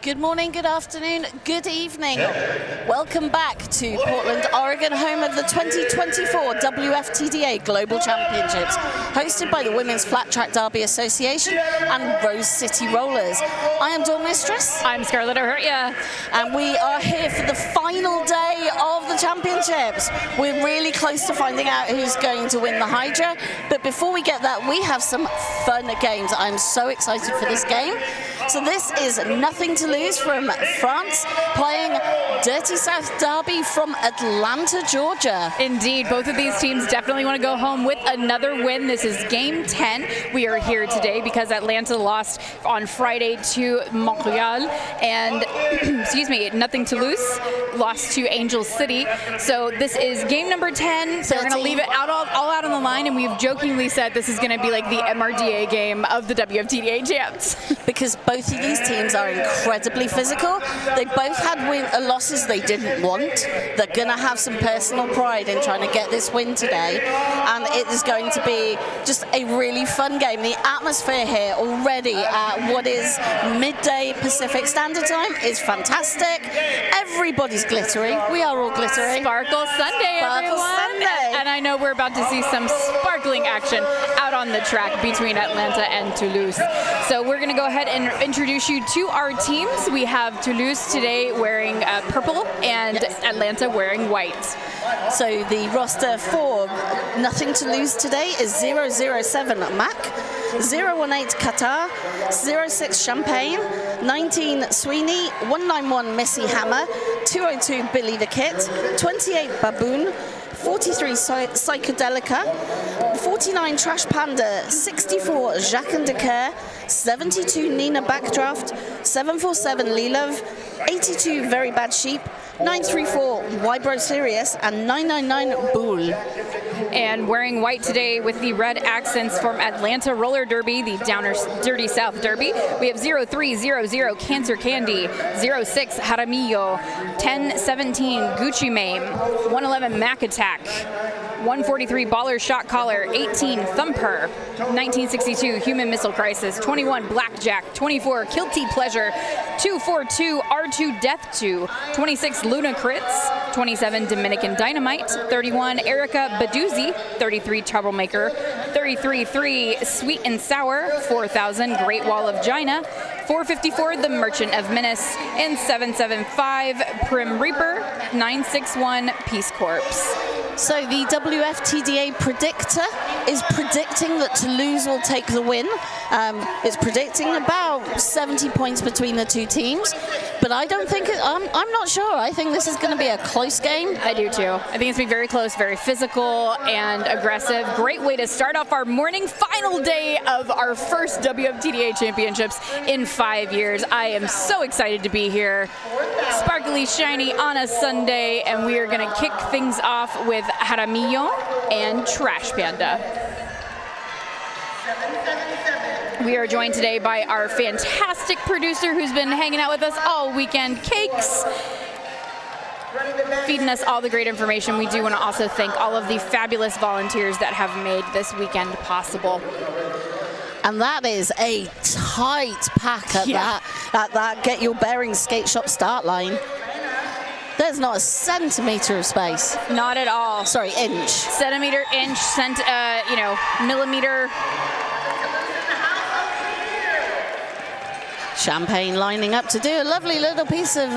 Good morning, good afternoon, good evening. Welcome back to Portland, Oregon, home of the 2024 WFTDA Global Championships, hosted by the Women's Flat Track Derby Association and Rose City Rollers. I am Dawn Mistress. I'm Scarlett O'Hurtia. And we are here for the final day of the championships. We're really close to finding out who's going to win the Hydra. But before we get that, we have some fun games. I'm so excited for this game. So this is Nothing to Lose from France, playing Dirty South Derby from Atlanta, Georgia. Indeed, both of these teams definitely want to go home with another win. This is game 10. We are here today because Atlanta lost on Friday to Montreal, and excuse me, Nothing to Lose lost to Angel City. So this is game number 10. So we're going to leave it all out on the line, and we've jokingly said this is going to be like the MRDA game of the WFTDA champs. Because both of these teams are incredibly physical. They both had losses they didn't want. They're going to have some personal pride in trying to get this win today, and it is going to be just a really fun game. The atmosphere here already at what is midday Pacific Standard Time is fantastic. Everybody's glittery. We are all glittery. Sparkle Sunday, everyone. Sunday. And I know we're about to see some sparkling action out on the track between Atlanta and Toulouse. So we're going to go ahead and introduce you to our teams. We have Toulouse today wearing purple and Atlanta wearing white. So the roster for Nothing to Lose today is 007 Mac, 018 Qatar, 06 Champagne, 19 Sweeney, 191 Missy Hammer, 202 Billy the Kit, 28 Baboon, 43 Psychedelica, 49 Trash Panda, 64 Jacques and Decker, 72 Nina Backdraft, 747 Lilov, 82 Very Bad Sheep, 934 Wybro Sirius, and 999 Bull. And wearing white today with the red accents from Atlanta Roller Derby, the Downers Dirty South Derby, we have 0300 Cancer Candy, 06 Jaramillo, 1017 Gucci Mame, 111 Mac Attack, 143 Baller Shot Collar, 18 Thumper, 1962 Human Missile Crisis, 21 Blackjack, 24 Guilty Pleasure, 242 R2 Death 2, 26 Luna Crits, 27 Dominican Dynamite, 31 Erica Baduzzi, 33 Troublemaker, 33-3 Sweet and Sour, 4000 Great Wall of Gina, 454 The Merchant of Menace, and 775 Prim Reaper, 961 Peace Corps. So the WFTDA predictor is predicting that Toulouse will take the win. It's predicting about 70 points between the two teams, but I don't think I'm not sure. I think this is going to be a close game. I do too. I think it's going to be very close, very physical and aggressive. Great way to start off our morning, final day of our first WFTDA championships in 5 years. I am so excited to be here. Sparkly, shiny on a Sunday, and we are going to kick things off with Jaramillo and Trash Panda. We are joined today by our fantastic producer who's been hanging out with us all weekend, Cakes, feeding us all the great information. We do want to also thank all of the fabulous volunteers that have made this weekend possible. And that is a tight pack at that Get Your Bearings skate shop start line. There's not a centimeter of space. Not at all. Sorry, inch. Centimeter, inch, millimeter. Champagne lining up to do a lovely little piece of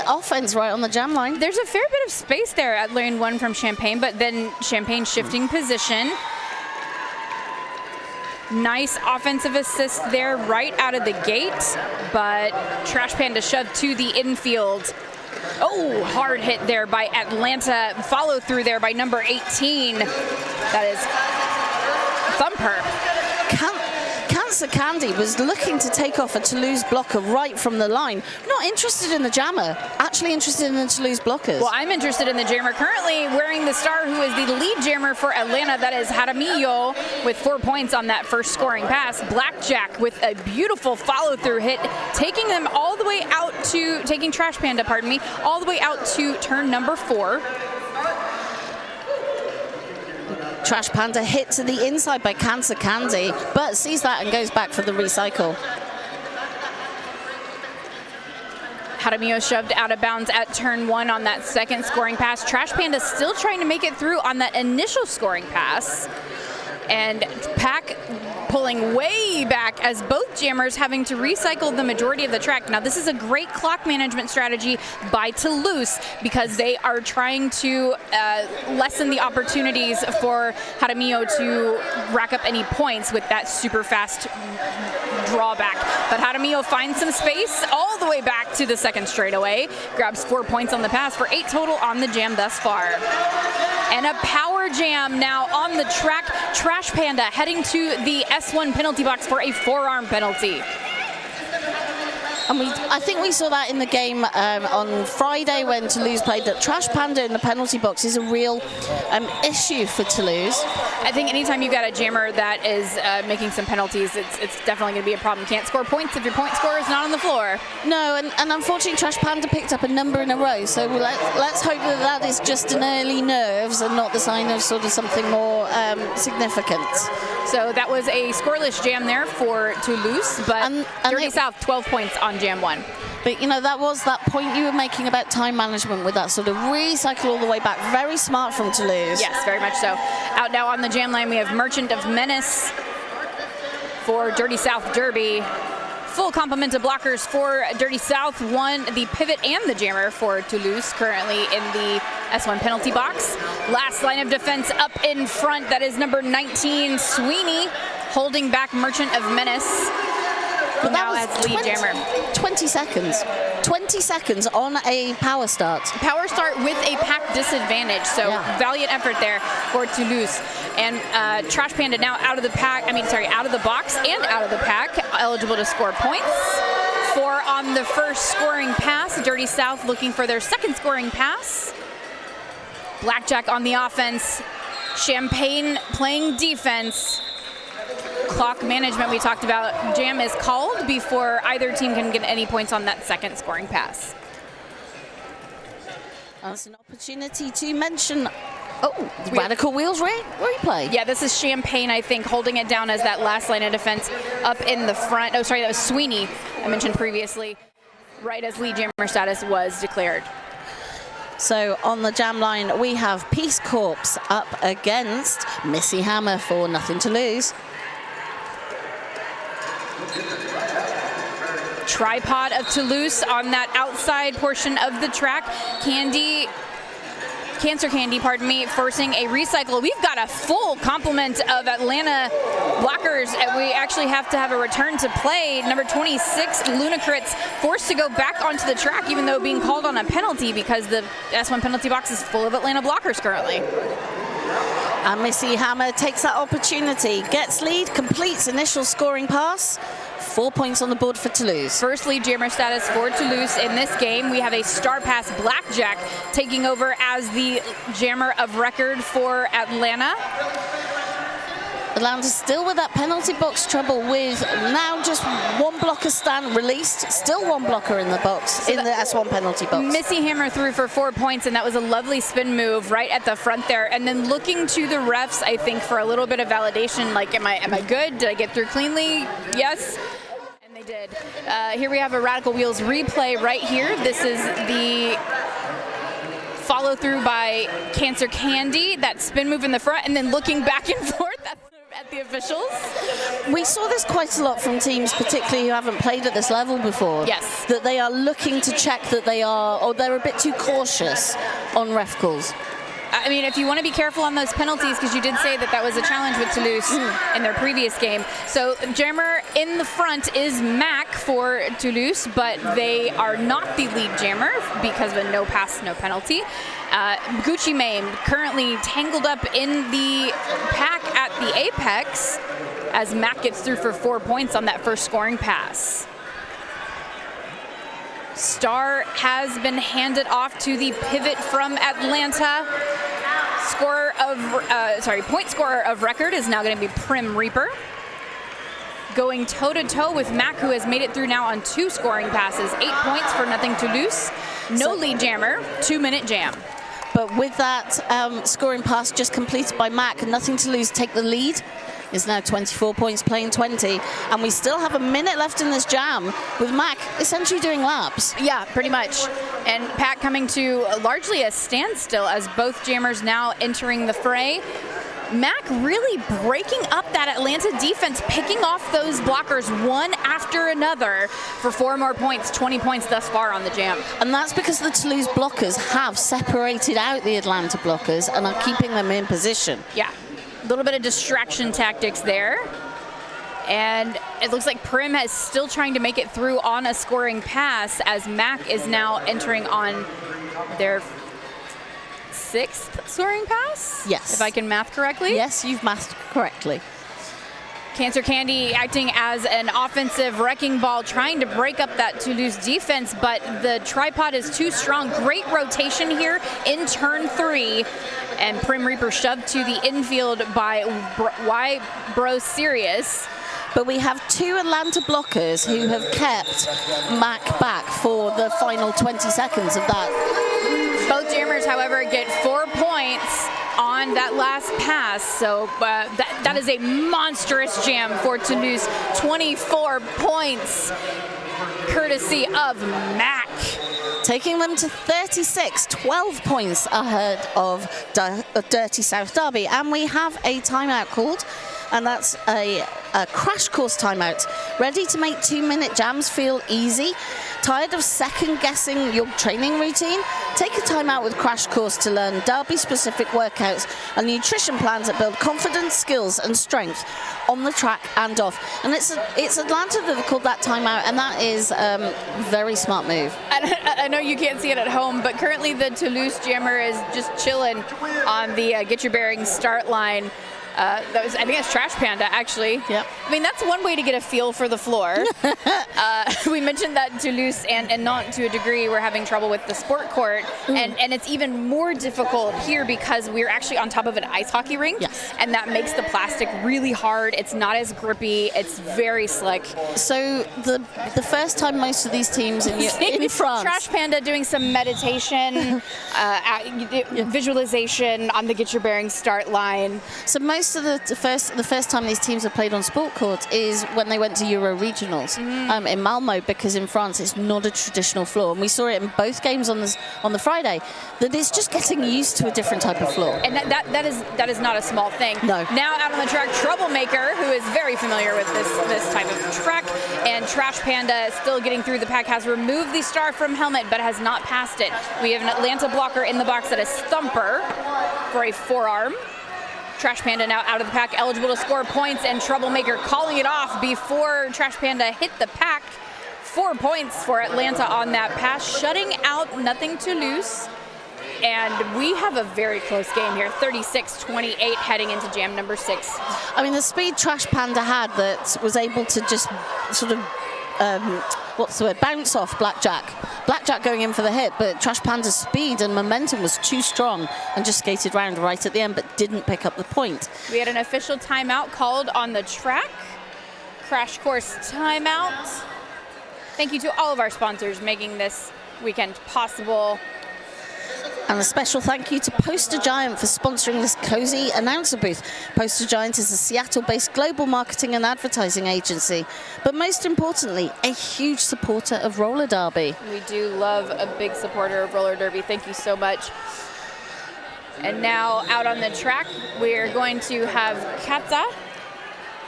offense right on the jam line. There's a fair bit of space there at lane 1 from Champagne, but then Champagne shifting position. Nice offensive assist there right out of the gate, but Trash Panda shoved to the infield. Oh, hard hit there by Atlanta. Follow through there by number 18. That is Thumper. Cancer Candy was looking to take off a Toulouse blocker right from the line. Not interested in the jammer, actually interested in the Toulouse blockers. Well, I'm interested in the jammer. Currently wearing the star who is the lead jammer for Atlanta. That is Jaramillo with 4 points on that first scoring pass. Blackjack with a beautiful follow-through hit, taking them all the way out to, taking Trash Panda, pardon me, all the way out to turn number 4. Trash Panda hit to the inside by Cancer Candy, but sees that and goes back for the recycle. Jaramillo shoved out of bounds at turn 1 on that second scoring pass. Trash Panda still trying to make it through on that initial scoring pass. And Pack pulling way back as both jammers having to recycle the majority of the track. Now, this is a great clock management strategy by Toulouse because they are trying to lessen the opportunities for Jaramillo to rack up any points with that super fast drawback. But Jaramillo finds some space all the way back to the second straightaway, grabs 4 points on the pass for 8 total on the jam thus far. And a power jam now on the track. Trash Panda heading to the S1 penalty box for a forearm penalty. And I think we saw that in the game on Friday when Toulouse played, that Trash Panda in the penalty box is a real issue for Toulouse. I think anytime you've got a jammer that is making some penalties, it's definitely going to be a problem. Can't score points if your point scorer is not on the floor. No, and unfortunately Trash Panda picked up a number in a row, so let's hope that is just an early nerves and not the sign of sort of something more significant. So that was a scoreless jam there for Toulouse, but and Dirty South 12 points on jam 1. But, you know, that was that point you were making about time management with that sort of recycle all the way back. Very smart from Toulouse. Yes, very much so. Out now on the jam line, we have Merchant of Menace for Dirty South Derby. Full complement of blockers for Dirty South. One, the pivot and the jammer for Toulouse, currently in the S1 penalty box. Last line of defense up in front, that is number 19, Sweeney, holding back Merchant of Menace. But now that was as lead jammer. 20 seconds. 20 seconds on a power start. Power start with a pack disadvantage, so yeah. Valiant effort there for Toulouse. And Trash Panda now out of the box and out of the pack, eligible to score points. 4 on the first scoring pass. Dirty South looking for their second scoring pass. Blackjack on the offense. Champagne playing defense. Clock management we talked about. Jam is called before either team can get any points on that second scoring pass. That's an opportunity to mention, Radical Wheels replay. Yeah, this is Champagne, I think, holding it down as that last line of defense up in the front. Oh, sorry, that was Sweeney, I mentioned previously, right as lead jammer status was declared. So on the jam line, we have Peace Corps up against Missy Hammer for Nothing to Lose. Tripod of Toulouse on that outside portion of the track. Cancer Candy, forcing a recycle. We've got a full complement of Atlanta blockers. We actually have to have a return to play. Number 26, Lunacritz, forced to go back onto the track, even though being called on a penalty because the S1 penalty box is full of Atlanta blockers currently. And Missy Hammer takes that opportunity, gets lead, completes initial scoring pass. 4 points on the board for Toulouse. First lead jammer status for Toulouse in this game. We have a star pass Blackjack taking over as the jammer of record for Atlanta. Atlanta still with that penalty box trouble with now just one blocker stand released. Still one blocker in the box, in the S1 penalty box. Missy Hammer threw for 4 points, and that was a lovely spin move right at the front there. And then looking to the refs, I think, for a little bit of validation, like, am I good? Did I get through cleanly? Yes. And they did. Here we have a Radical Wheels replay right here. This is the follow through by Cancer Candy, that spin move in the front, and then looking back and forth at the officials. We saw this quite a lot from teams, particularly who haven't played at this level before. Yes. That they are looking to check that they are, or they're a bit too cautious on ref calls. I mean, if you want to be careful on those penalties, because you did say that was a challenge with Toulouse in their previous game. So jammer in the front is Mac for Toulouse, but they are not the lead jammer because of a no pass, no penalty. Gucci Mane currently tangled up in the pack at the apex as Mac gets through for 4 points on that first scoring pass. Star has been handed off to the pivot from Atlanta. Point scorer of record is now going to be Prim Reaper. Going toe-to-toe with Mac, who has made it through now on 2 scoring passes. 8 points for Nothing to Lose. No lead jammer, 2-minute jam. But with that scoring pass just completed by Mac, Nothing to Lose take the lead. is now 24 points, playing 20. And we still have a minute left in this jam with Mac essentially doing laps. Yeah, pretty much. And Pat coming to largely a standstill as both jammers now entering the fray. Mac really breaking up that Atlanta defense, picking off those blockers one after another for 4 more points, 20 points thus far on the jam. And that's because the Toulouse blockers have separated out the Atlanta blockers and are keeping them in position. Yeah, a little bit of distraction tactics there. And it looks like Prim is still trying to make it through on a scoring pass as Mac is now entering on their 6th scoring pass? Yes. If I can math correctly? Yes, you've mathed correctly. Cancer Candy acting as an offensive wrecking ball, trying to break up that Toulouse defense, but the tripod is too strong. Great rotation here in turn 3. And Prim Reaper shoved to the infield by Bro Sirius. But we have 2 Atlanta blockers who have kept Mac back for the final 20 seconds of that. Both jammers, however, get 4 points on that last pass. So that is a monstrous jam for Toulouse. 24 points, courtesy of Mac. Taking them to 36, 12 points ahead of Dirty South Derby. And we have a timeout called, and that's a crash course timeout. Ready to make 2-minute jams feel easy? Tired of second-guessing your training routine? Take a timeout with Crash Course to learn Derby-specific workouts and nutrition plans that build confidence, skills, and strength on the track and off. And it's Atlanta that have called that timeout, and that is a very smart move. I know you can't see it at home, but currently the Toulouse jammer is just chilling on the Get Your Bearings start line. I think it's Trash Panda, actually. Yep. I mean, that's one way to get a feel for the floor. We mentioned that Toulouse and Nantes, to a degree, were having trouble with the sport court, and it's even more difficult here because we're actually on top of an ice hockey rink, yes. And that makes the plastic really hard. It's not as grippy. It's very slick. So the first time most of these teams in France... Trash Panda doing some meditation, visualization on the Get Your Bearings start line. So most of the first time these teams have played on sport courts is when they went to Euro Regionals in Malmo, because in France it's not a traditional floor, and we saw it in both games on the Friday that it's just getting used to a different type of floor. And that is not a small thing. No. Now out on the track, Troublemaker, who is very familiar with this type of track, and Trash Panda still getting through the pack, has removed the star from helmet but has not passed it. We have an Atlanta blocker in the box that is Thumper for a forearm. Trash Panda now out of the pack, eligible to score points, and Troublemaker calling it off before Trash Panda hit the pack. 4 points for Atlanta on that pass, shutting out Nothing Toulouse. And we have a very close game here, 36-28 heading into jam number 6. I mean, the speed Trash Panda had that was able to just sort of bounce off Blackjack. Blackjack going in for the hit, but Trash Panda's speed and momentum was too strong and just skated round right at the end, but didn't pick up the point. We had an official timeout called on the track. Crash Course timeout. Thank you to all of our sponsors making this weekend possible. And a special thank you to Poster Giant for sponsoring this cozy announcer booth. Poster Giant is a Seattle-based global marketing and advertising agency, but most importantly, a huge supporter of roller derby. We do love a big supporter of roller derby. Thank you so much. And now out on the track, we're going to have Kata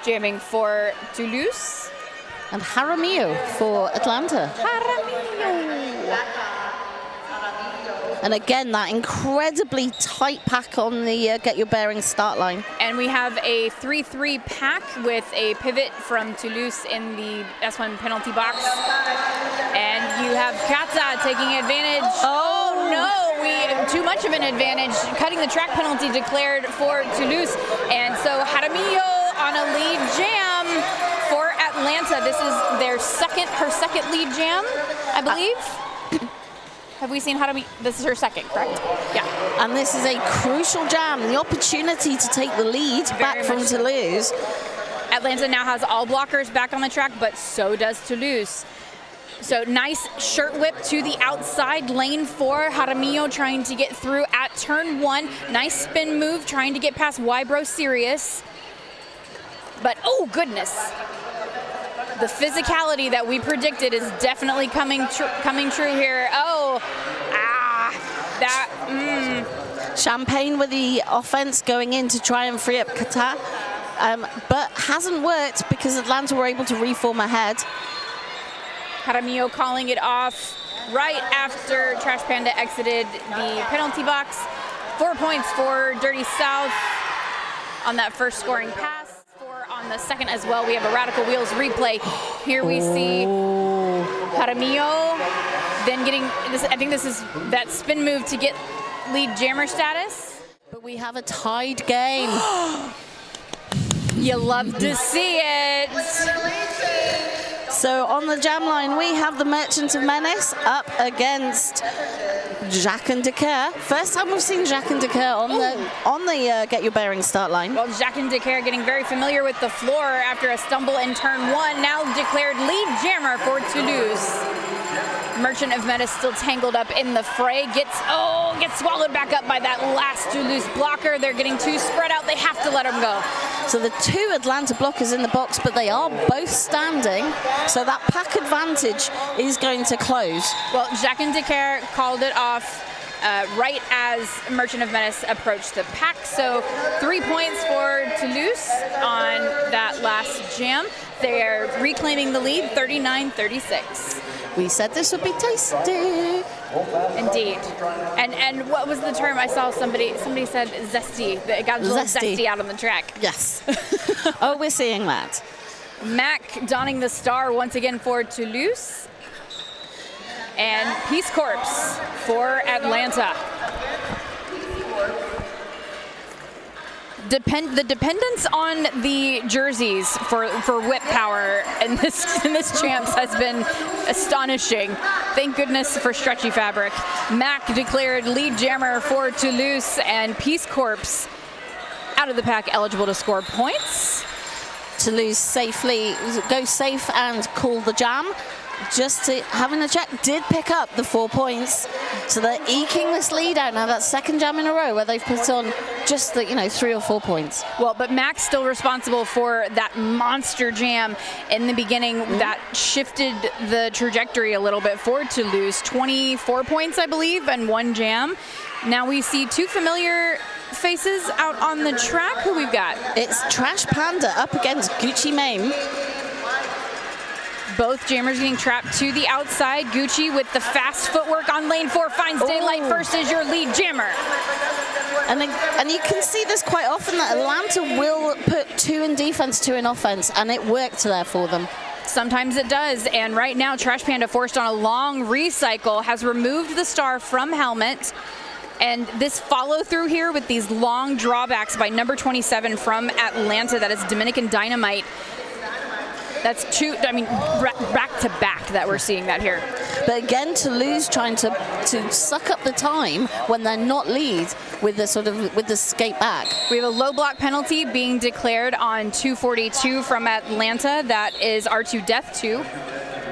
jamming for Toulouse. And Jaramillo for Atlanta. Jaramillo. And again, that incredibly tight pack on the Get Your Bearings start line. And we have a 3-3 pack with a pivot from Toulouse in the S1 penalty box. And you have Kata taking advantage. Oh no, too much of an advantage. Cutting the track penalty declared for Toulouse. And so Jaramillo on a lead jam for Atlanta. This is her second lead jam, I believe. Have we seen Jaramillo? This is her second, correct? Yeah. And this is a crucial jam, the opportunity to take the lead back from Toulouse. Atlanta now has all blockers back on the track, but so does Toulouse. So nice shirt whip to the outside, lane 4. Jaramillo trying to get through at turn 1. Nice spin move, trying to get past Bro Sirius. But, oh, goodness. The physicality that we predicted is definitely coming true here. Oh, Champagne with the offense going in to try and free up Qatar, but hasn't worked because Atlanta were able to reform ahead. Jaramillo calling it off right after Trash Panda exited the penalty box. 4 points for Dirty South on that first scoring pass. 4 on the second as well. We have a Radical Wheels replay. Here we see Jaramillo then getting this. I think this is that spin move to get lead jammer status. But we have a tied game. You love to see it. So on the jam line, we have the Merchants of Menace up against Jacques and Decaire. First time we've seen Jacques and Decaire on the Get Your Bearings start line. Well, Jacques and Decaire getting very familiar with the floor after a stumble in turn 1. Now declared lead jammer for Toulouse. Merchant of Menace still tangled up in the fray. Gets swallowed back up by that last Toulouse blocker. They're getting too spread out. They have to let him go. So the 2 Atlanta blockers in the box, but they are both standing. So that pack advantage is going to close. Well, Jacques and Decaire called it off right as Merchant of Menace approached the pack. So 3 points for Toulouse on that last jam. They're reclaiming the lead, 39-36. We said this would be tasty. Indeed. And what was the term? I saw somebody said zesty. It got a little zesty out on the track. Yes. Oh, we're seeing that. Mac donning the star once again for Toulouse. And Peace Corps for Atlanta. The dependence on the jerseys for whip power in this champs has been astonishing. Thank goodness for stretchy fabric. Mac declared lead jammer for Toulouse, and Peace Corps out of the pack, eligible to score points. Toulouse safely go safe and call the jam. Just to having a check, did pick up the 4 points, so they're eking this lead out now. That's second jam in a row where they've put on just the 3 or 4 points. Well, but Mac's still responsible for that monster jam in the beginning that shifted the trajectory a little bit for Toulouse. 24 points, I believe, and 1 jam. Now we see 2 familiar faces out on the track. Who we've got? It's Trash Panda up against Gucci Mame. Both jammers getting trapped to the outside. Gucci with the fast footwork on lane 4 finds daylight first as your lead jammer. And you can see this quite often that Atlanta will put 2 in defense, 2 in offense, and it worked there for them. Sometimes it does, and right now Trash Panda, forced on a long recycle, has removed the star from helmet. And this follow through here with these long drawbacks by number 27 from Atlanta, that is Dominican Dynamite. That's 2, back to back that we're seeing that here. But again, Toulouse trying to suck up the time when they're not lead with the skate back. We have a low block penalty being declared on 242 from Atlanta. That is R2 Death 2.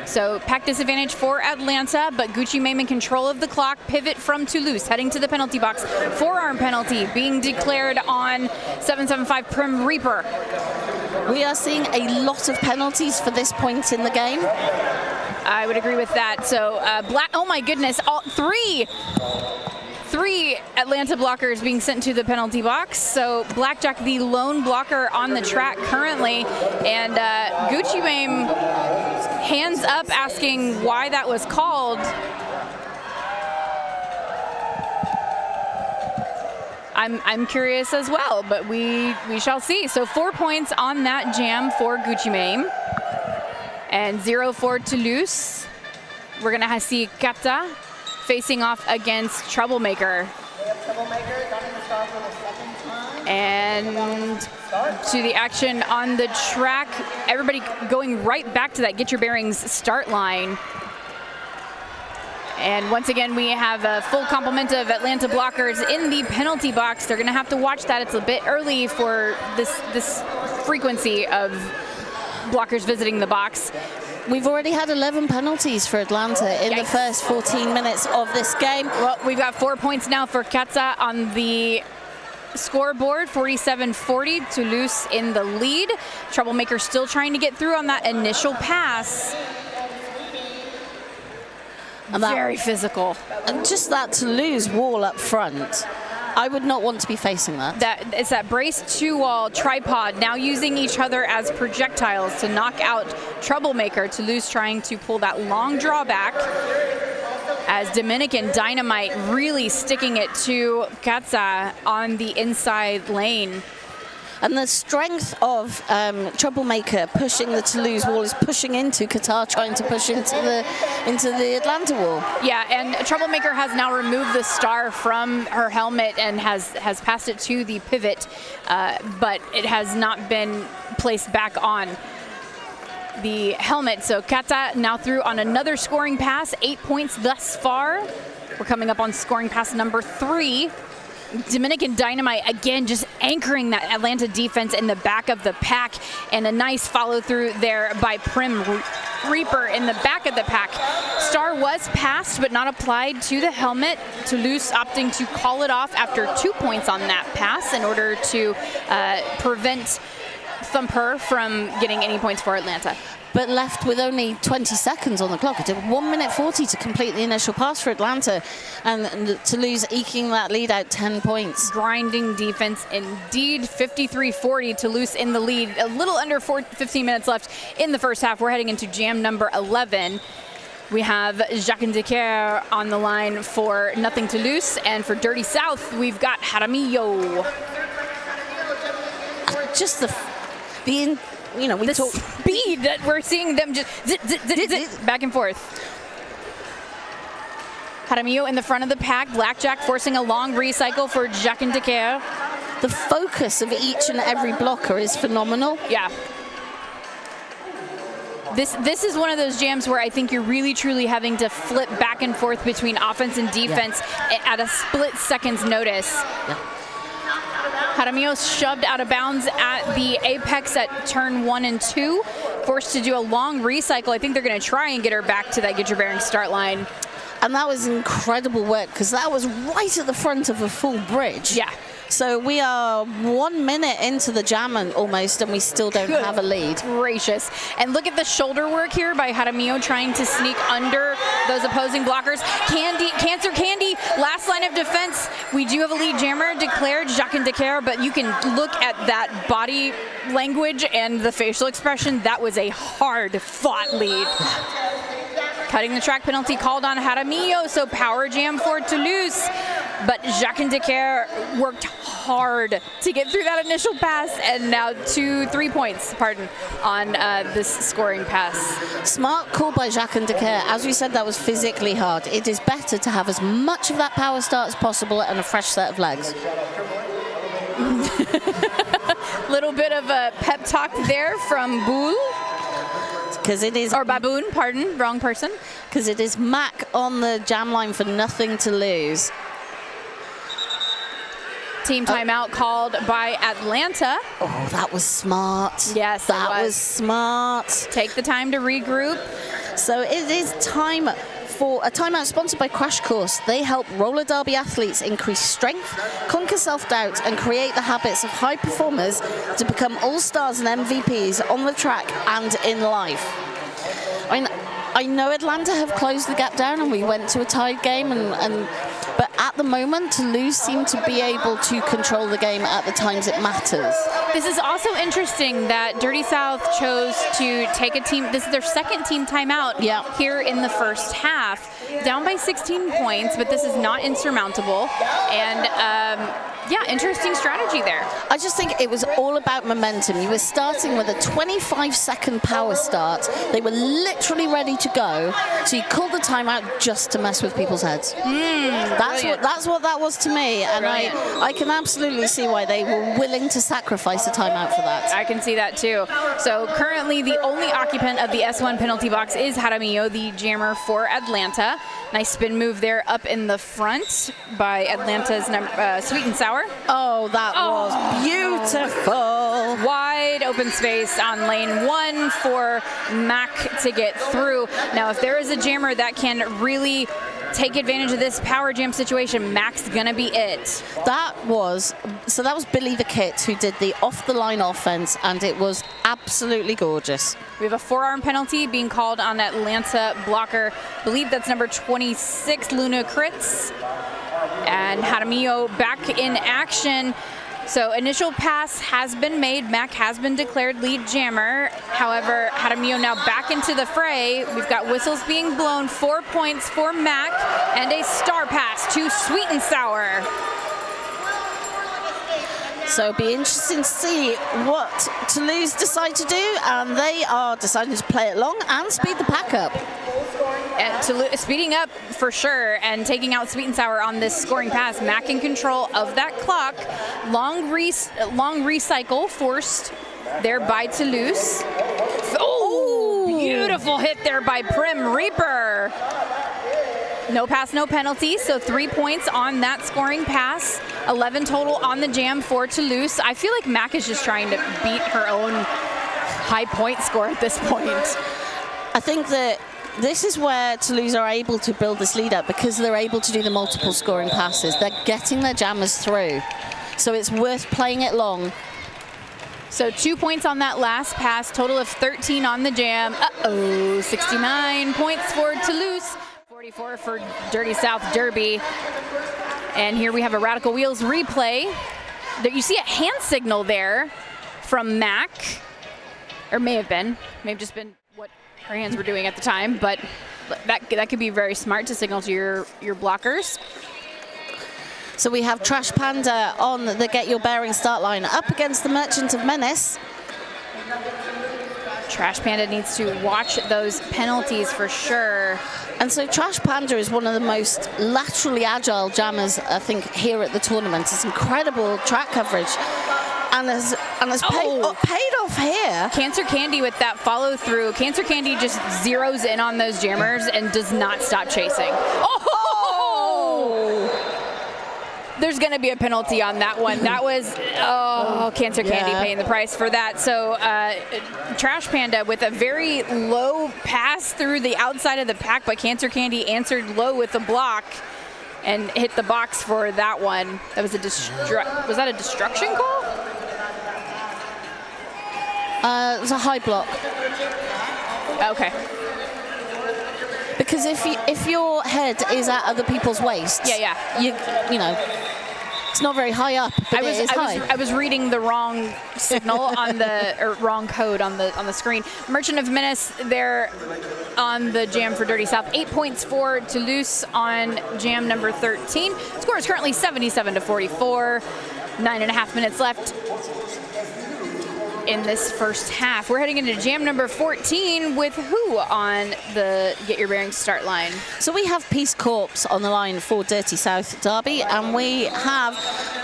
So pack disadvantage for Atlanta, but Gucci Mame in control of the clock. Pivot from Toulouse, heading to the penalty box. Forearm penalty being declared on 775 Prim Reaper. We are seeing a lot of penalties for this point in the game. I would agree with that. So oh my goodness, all 3 Atlanta blockers being sent to the penalty box. So Blackjack, the lone blocker on the track currently, and Gucci Mame hands up asking why that was called. I'm curious as well, but we shall see. So 4 points on that jam for Gucci Mame, and 0 for Toulouse. We're gonna see Kata facing off against Troublemaker. And to the action on the track, everybody going right back to that Get Your Bearings start line. And once again, we have a full complement of Atlanta blockers in the penalty box. They're going to have to watch that. It's a bit early for this frequency of blockers visiting the box. We've already had 11 penalties for Atlanta in the first 14 minutes of this game. Well, we've got 4 points now for Katza on the scoreboard, 47-40, Toulouse in the lead. Troublemaker still trying to get through on that initial pass. Very physical. And just that Toulouse wall up front, I would not want to be facing that. It's that brace 2 wall tripod, now using each other as projectiles to knock out Troublemaker. Toulouse trying to pull that long drawback, as Dominican Dynamite really sticking it to Katza on the inside lane. And the strength of Troublemaker pushing the Toulouse wall is pushing into Qatar, trying to push into the Atlanta wall. Yeah, and Troublemaker has now removed the star from her helmet and has passed it to the pivot, but it has not been placed back on the helmet. So Kata now through on another scoring pass, 8 points thus far. We're coming up on scoring pass number 3. Dominican Dynamite again just anchoring that Atlanta defense in the back of the pack, and a nice follow through there by Prim Reaper in the back of the pack. Star was passed but not applied to the helmet. Toulouse opting to call it off after 2 points on that pass in order to prevent Thumper from getting any points for Atlanta. But left with only 20 seconds on the clock. It took 1 minute 40 to complete the initial pass for Atlanta, and Toulouse eking that lead out 10 points. Grinding defense indeed. 53-40, Toulouse in the lead. A little under 15 minutes left in the first half. We're heading into jam number 11. We have Jacques Decker on the line for Nothing Toulouse, and for Dirty South, we've got Jaramillo. Just the speed that we're seeing them just zit, back and forth. Jaramillo in the front of the pack. Blackjack forcing a long recycle for Jacques Decker. The focus of each and every blocker is phenomenal. Yeah. This is one of those jams where I think you're really truly having to flip back and forth between offense and defense at a split second's notice. Yeah. Jaramillo shoved out of bounds at the apex at turn 1 and 2, forced to do a long recycle. I think they're going to try and get her back to that get your bearing start line. And that was incredible work, because that was right at the front of a full bridge. Yeah. So we are 1 minute into the jam almost, and we still don't have a lead. Gracious. And look at the shoulder work here by Jaramillo trying to sneak under those opposing blockers. Cancer Candy, last line of defense. We do have a lead jammer declared, Jacques Decker, but you can look at that body language and the facial expression. That was a hard-fought lead. Cutting the track penalty called on Jaramillo, so power jam for Toulouse. But Jacques Decker worked hard to get through that initial pass, and now 3 points, on this scoring pass. Smart call by Jacques Decker. As we said, that was physically hard. It is better to have as much of that power start as possible and a fresh set of legs. Little bit of a pep talk there from Boule. Because it is... Or Baboon, pardon, wrong person. Because it is Mac on the jam line for Nothing to Lose. Team timeout called by Atlanta. Oh, that was smart. Yes, that was smart. Take the time to regroup. So it is time for a timeout sponsored by Crash Course. They help roller derby athletes increase strength, conquer self-doubt, and create the habits of high performers to become all-stars and MVPs on the track and in life. I know Atlanta have closed the gap down, and we went to a tied game, but at the moment, Toulouse seem to be able to control the game at the times it matters. This is also interesting that Dirty South chose to take a team. This is their second team timeout here in the first half. Down by 16 points, but this is not insurmountable. And interesting strategy there. I just think it was all about momentum. You were starting with a 25-second power start. They were literally ready to go. So you called the timeout just to mess with people's heads. That's what that was to me. And I can absolutely see why they were willing to sacrifice a timeout for that. I can see that too. So currently the only occupant of the S1 penalty box is Jaramillo, the jammer for Atlanta. Nice spin move there up in the front by Atlanta's Sweet and Sour. Oh, that was beautiful. Wide open space on lane 1 for Mac to get through. Now, if there is a jammer that can really take advantage of this power jam situation. Mac's gonna be it. That was Billy the Kit who did the off-the-line offense, and it was absolutely gorgeous. We have a forearm penalty being called on Atlanta blocker. I believe that's number 26, Luna Kritz. And Jaramillo back in action. So initial pass has been made. Mac has been declared lead jammer. However, Jaramillo now back into the fray. We've got whistles being blown. 4 points for Mac and a star pass to Sweet and Sour. So it'll be interesting to see what Toulouse decide to do, and they are deciding to play it long and speed the pack up. And speeding up for sure and taking out Sweet and Sour on this scoring pass. Mac in control of that clock. Long recycle forced there by Toulouse. Oh, beautiful hit there by Prim Reaper. No pass, no penalty, so 3 points on that scoring pass. 11 total on the jam for Toulouse. I feel like Mac is just trying to beat her own high point score at this point. I think that this is where Toulouse are able to build this lead up because they're able to do the multiple scoring passes. They're getting their jammers through. So it's worth playing it long. So 2 points on that last pass, total of 13 on the jam. 69 points for Toulouse, 44 for Dirty South Derby. And here we have a Radical Wheels replay. There you see a hand signal there from Mac, or may have just been what her hands were doing at the time, but that could be very smart to signal to your blockers. So we have Trash Panda on the Get Your Bearing start line up against the Merchant of Menace. Trash Panda needs to watch those penalties for sure. And so Trash Panda is one of the most laterally agile jammers, I think, here at the tournament. It's incredible track coverage. And has paid off here. Cancer Candy with that follow through. Cancer Candy just zeroes in on those jammers and does not stop chasing. There's going to be a penalty on that one. That was, Cancer Candy paying the price for that. So Trash Panda with a very low pass through the outside of the pack, but Cancer Candy answered low with the block and hit the box for that one. That was was that a destruction call? It was a high block. Okay. Because if your head is at other people's waists, you know, it's not very high up, but it is high. I was reading the wrong signal on wrong code on the screen. Merchant of Menace there on the jam for Dirty South. 8 points for Toulouse on jam number 13. Score is currently 77-44. 9.5 minutes left in this first half. We're heading into jam number 14 with who on the Get Your Bearings start line? So we have Peace Corps on the line for Dirty South Derby, and we have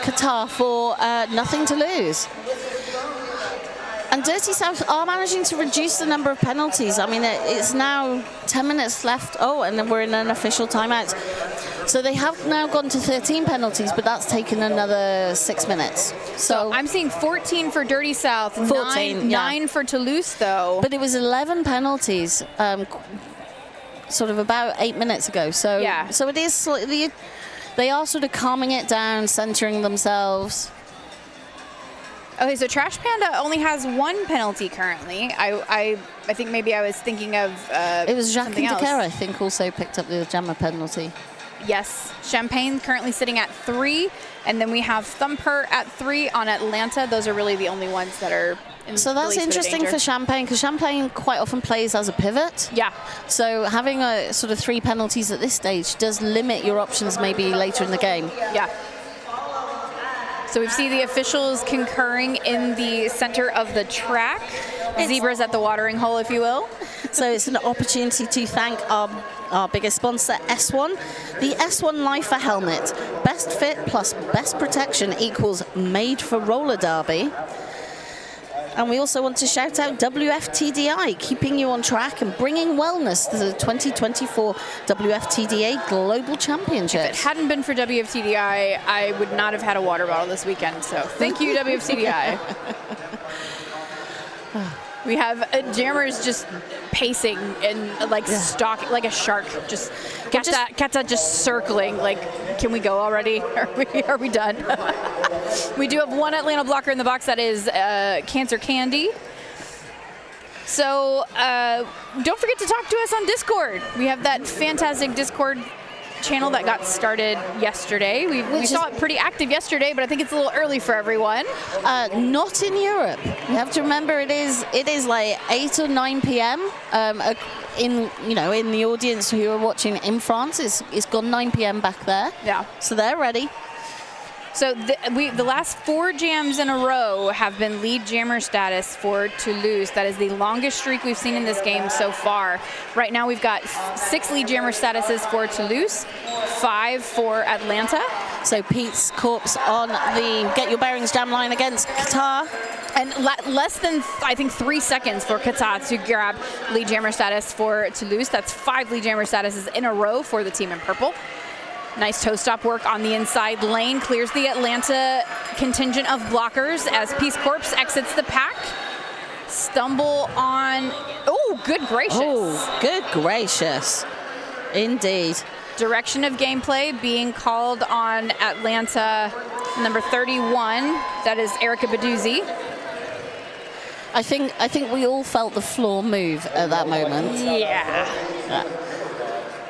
Qatar for Nothing to Lose. And Dirty South are managing to reduce the number of penalties. I mean, it's now 10 minutes left. And then we're in an official timeout. So they have now gone to 13 penalties, but that's taken another 6 minutes. So I'm seeing 14 for Dirty South, 14, nine for Toulouse, though. But it was 11 penalties, sort of about 8 minutes ago. So so it is slightly. They are sort of calming it down, centering themselves. Okay, so Trash Panda only has one penalty currently. I think maybe I was thinking of it was Jacques something else. Decker, I think, also picked up the jammer penalty. Yes, Champagne currently sitting at 3, and then we have Thumper at 3 on Atlanta. Those are really the only ones that are in So that's really interesting for Champagne, because Champagne quite often plays as a pivot. Yeah. So having a sort of 3 penalties at this stage does limit your options maybe later in the game. Yeah. So we see the officials concurring in the center of the track. Zebras at the watering hole, if you will. So it's an opportunity to thank our biggest sponsor, S1. The S1 Lifer helmet. Best fit plus best protection equals made for roller derby. And we also want to shout out WFTDA, keeping you on track and bringing wellness to the 2024 WFTDA Global Championships. If it hadn't been for WFTDA, I would not have had a water bottle this weekend. So thank you, WFTDA. We have jammers just pacing and like stalking like a shark. Just Kata just circling. Like, can we go already? Are we done? We do have one Atlanta blocker in the box. That is Cancer Candy. So don't forget to talk to us on Discord. We have that fantastic Discord channel that got started yesterday. We saw it pretty active yesterday, but I think it's a little early for everyone. Not in Europe. You have to remember it is like 8 or 9 p.m. In the audience who are watching in France, it's gone 9 p.m. back there. Yeah. So they're ready. So the last 4 jams in a row have been lead jammer status for Toulouse. That is the longest streak we've seen in this game so far. Right now we've got 6 lead jammer statuses for Toulouse, 5 for Atlanta. So Pete's corpse on the Get Your Bearings jam line against Qatar. And less than, I think, 3 seconds for Qatar to grab lead jammer status for Toulouse. That's 5 lead jammer statuses in a row for the team in purple. Nice toe stop work on the inside lane. Clears the Atlanta contingent of blockers as Peace Corps exits the pack. Stumble on, oh, good gracious. Oh, good gracious. Indeed. Direction of gameplay being called on Atlanta number 31. That is Erica Baduzzi. I think we all felt the floor move at that moment. Yeah.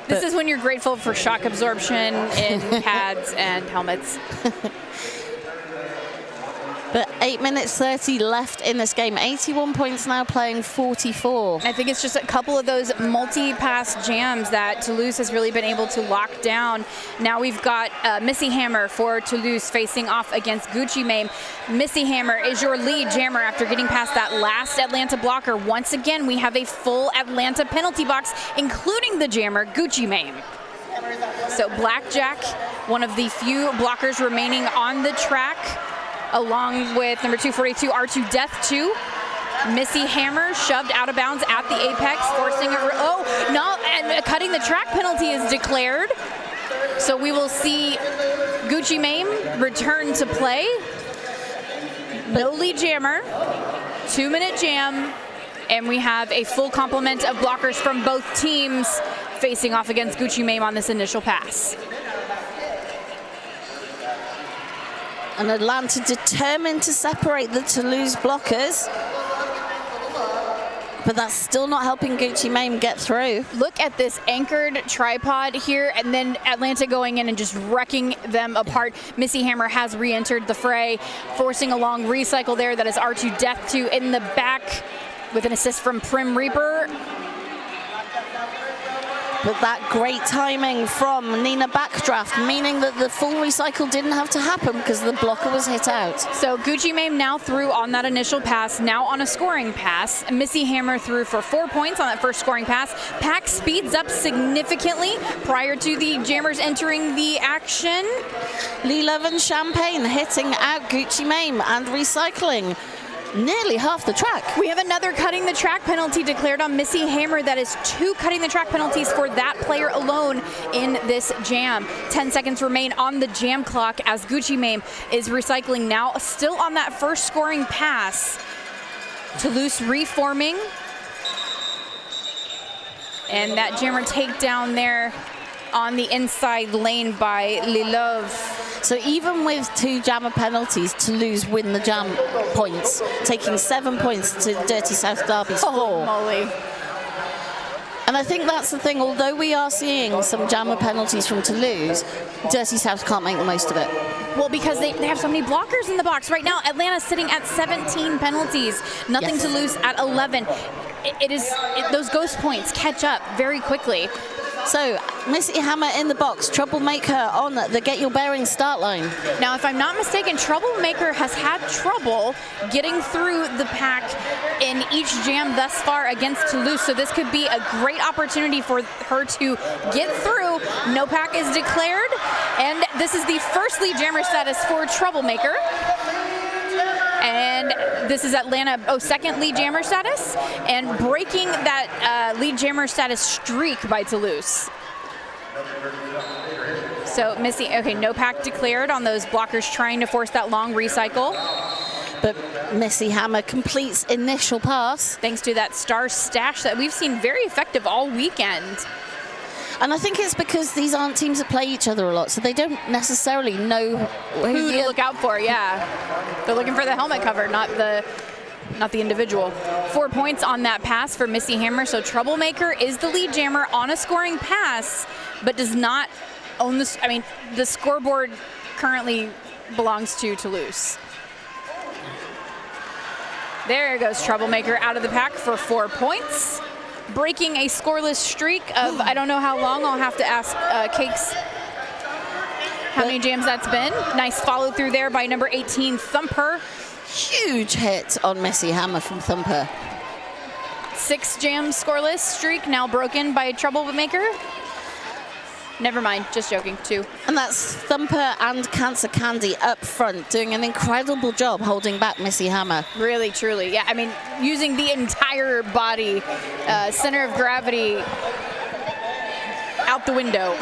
This is when you're grateful for shock absorption in pads and helmets. But 8 minutes 30 left in this game. 81 points now, playing 44. I think it's just a couple of those multi-pass jams that Toulouse has really been able to lock down. Now we've got Missy Hammer for Toulouse facing off against Gucci Mame. Missy Hammer is your lead jammer after getting past that last Atlanta blocker. Once again, we have a full Atlanta penalty box, including the jammer, Gucci Mame. So Blackjack, one of the few blockers remaining on the track, along with number 242, R2 Death 2. Missy Hammer shoved out of bounds at the apex, forcing and cutting the track penalty is declared. So we will see Gucci Mame return to play. No lead jammer, 2-minute jam, and we have a full complement of blockers from both teams facing off against Gucci Mame on this initial pass. And Atlanta determined to separate the Toulouse blockers. But that's still not helping Gucci Mame get through. Look at this anchored tripod here, and then Atlanta going in and just wrecking them apart. Missy Hammer has re-entered the fray, forcing a long recycle there. That is R2 Death 2 in the back with an assist from Prim Reaper. But that great timing from Nina Backdraft, meaning that the full recycle didn't have to happen because the blocker was hit out. So Gucci Mame now through on that initial pass, now on a scoring pass. Missy Hammer through for 4 points on that first scoring pass. Pack speeds up significantly prior to the jammers entering the action. Lee Love and Champagne hitting out Gucci Mame and recycling nearly half the track. We have another cutting the track penalty declared on Missy Hammer. That is 2 cutting the track penalties for that player alone in this jam. 10 seconds remain on the jam clock as Gucci Mame is recycling now, still on that first scoring pass. Toulouse reforming. And that jammer takedown there on the inside lane by Lilov. So even with 2 jammer penalties, Toulouse win the jam points, taking 7 points to Dirty South Derby's 4. Oh, moly. And I think that's the thing, although we are seeing some jammer penalties from Toulouse, Dirty South can't make the most of it. Well, because they have so many blockers in the box. Right now, Atlanta's sitting at 17 penalties, nothing to lose at 11. Those ghost points catch up very quickly. So, Missy Hammer in the box, Troublemaker on the Get Your Bearings start line. Now, if I'm not mistaken, Troublemaker has had trouble getting through the pack in each jam thus far against Toulouse, so this could be a great opportunity for her to get through. No pack is declared, and this is the first lead jammer status for Troublemaker. And this is Atlanta, second lead jammer status, and breaking that lead jammer status streak by Toulouse. So Missy, okay, no pack declared on those blockers trying to force that long recycle. But Missy Hammer completes initial pass. Thanks to that star stash that we've seen very effective all weekend. And I think it's because these aren't teams that play each other a lot, so they don't necessarily know who to look out for. Yeah, they're looking for the helmet cover, not the individual. 4 points on that pass for Missy Hammer. So Troublemaker is the lead jammer on a scoring pass, but does not own the. I mean, the scoreboard currently belongs to Toulouse. There goes Troublemaker out of the pack for 4 points, breaking a scoreless streak of I don't know how long. I'll have to ask Cakes how many jams that's been. Nice follow through there by number 18, Thumper. Huge hit on Missy Hammer from Thumper. 6 jam scoreless streak now broken by Troublemaker. Never mind, just joking, 2. And that's Thumper and Cancer Candy up front doing an incredible job holding back Missy Hammer. Really, truly. Yeah, I mean, using the entire body, center of gravity out the window.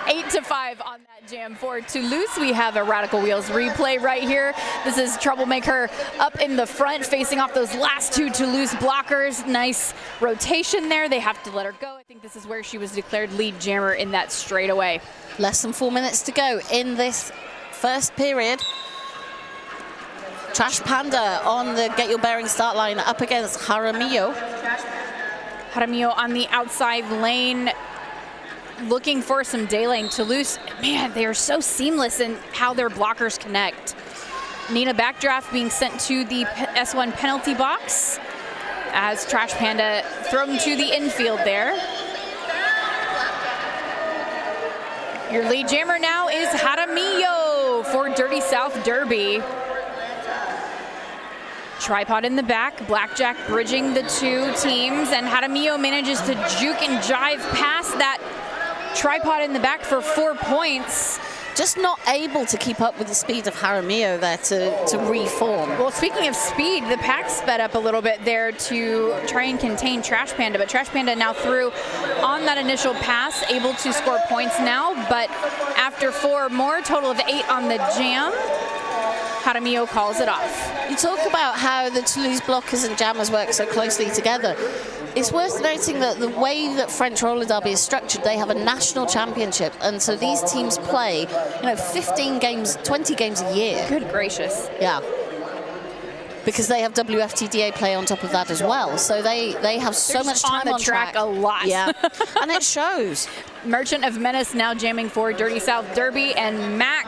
8-5 on that jam for Toulouse. We have a Radical Wheels replay right here. This is Troublemaker up in the front, facing off those last 2 Toulouse blockers. Nice rotation there. They have to let her go. I think this is where she was declared lead jammer in that straightaway. Less than 4 minutes to go in this first period. Trash Panda on the Get Your Bearings start line up against Jaramillo. Jaramillo on the outside lane, looking for some day lane. Toulouse, man, they are so seamless in how their blockers connect. Nina Backdraft being sent to the S1 penalty box as Trash Panda thrown to the infield there. Your lead jammer now is Jaramillo for Dirty South Derby. Tripod in the back, Blackjack bridging the 2 teams, and Jaramillo manages to juke and jive past that tripod in the back for 4 points. Just not able to keep up with the speed of Jaramillo there to reform. Well, speaking of speed, the pack sped up a little bit there to try and contain Trash Panda, but Trash Panda now through on that initial pass, able to score points now, but after 4 more, total of 8 on the jam, Jaramillo calls it off. You talk about how the Toulouse blockers and jammers work so closely together. It's worth noting that the way that French roller derby is structured, they have a national championship, and so these teams play, 15 games, 20 games a year. Good gracious. Yeah. Because they have WFTDA play on top of that as well, so they have so much time on the track a lot. Yeah, and it shows. Merchant of Menace now jamming for Dirty South Derby, and Mac,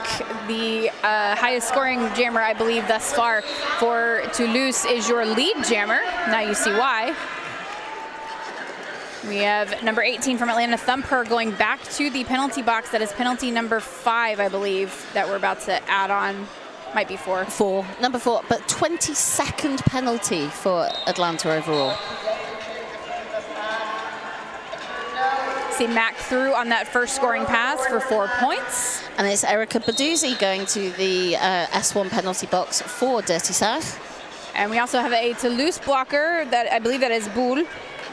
the highest scoring jammer, I believe, thus far for Toulouse, is your lead jammer. Now you see why. We have number 18 from Atlanta, Thumper, going back to the penalty box. That is penalty number 5, I believe, that we're about to add on. Might be 4. Number 4, but 22nd penalty for Atlanta overall. See Mac through on that first scoring pass for 4 points. And it's Erica Baduzzi going to the S1 penalty box for Dirty South. And we also have a Toulouse blocker, that I believe that is Boule,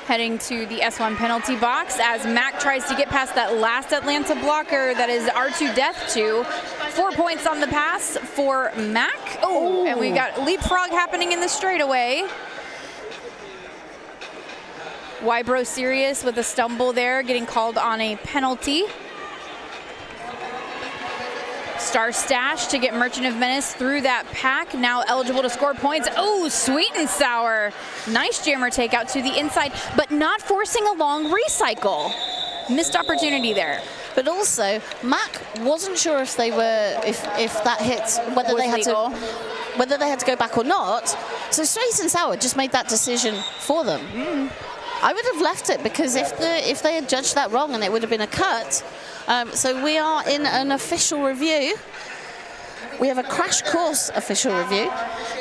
heading to the S1 penalty box as Mac tries to get past that last Atlanta blocker, that is R2 Death 2. 4 points on the pass for Mac. Oh, and we got leapfrog happening in the straightaway. Wybro Sirius with a stumble there, getting called on a penalty. Star Stash to get Merchant of Menace through that pack, now eligible to score points. Oh, Sweet and Sour. Nice jammer takeout to the inside, but not forcing a long recycle. Missed opportunity there. But also, Mac wasn't sure if they were, if that hit, whether they had legal. whether they had to go back or not. So Sweet and Sour just made that decision for them. I would have left it, because if they had judged that wrong, and it would have been a cut. So we are in an official review. We have a crash course official review,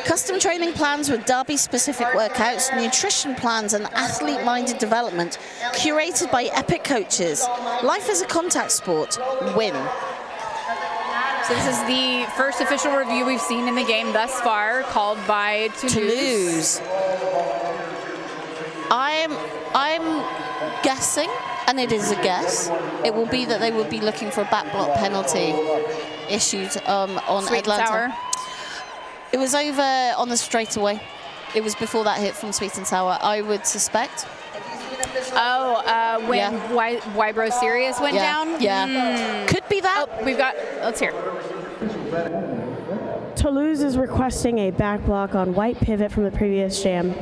custom training plans with derby-specific workouts, nutrition plans and athlete-minded development, curated by epic coaches. Life is a contact sport. Win. So this is the first official review we've seen in the game thus far, called by Toulouse. I'm guessing, and it is a guess, it will be that they will be looking for a back block penalty issued on Sweet Atlanta. Sour. It was over on the straightaway. It was before that hit from Sweet and Sour, I would suspect. Oh, when Wybro Sirius went down? Yeah. Could be that. Oh, let's hear. Toulouse is requesting a back block on white pivot from the previous jam.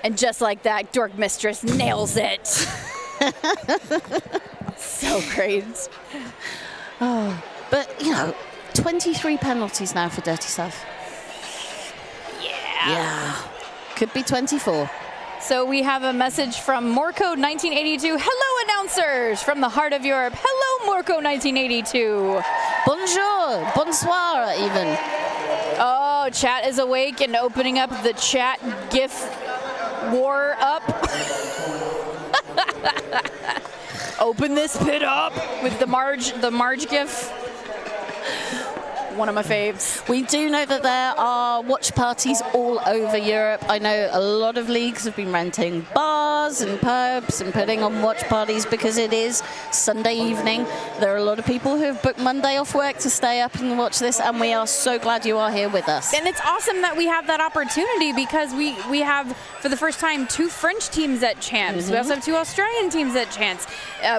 And just like that, Dork Mistress nails it. So great. Oh, but, 23 penalties now for Dirty South. Yeah. Could be 24. So we have a message from Morco 1982. Hello, announcers from the heart of Europe. Hello, Morco 1982. Bonjour, bonsoir, even. Oh, chat is awake and opening up the chat GIF war up. Open this pit up with the Marge GIF. One of my faves. We do know that there are watch parties all over Europe. I know a lot of leagues have been renting bars and pubs and putting on watch parties because it is Sunday evening. There are a lot of people who have booked Monday off work to stay up and watch this, and we are so glad you are here with us. And it's awesome that we have that opportunity because we have, for the first time, 2 French teams at Champs. Mm-hmm. We also have 2 Australian teams at Champs.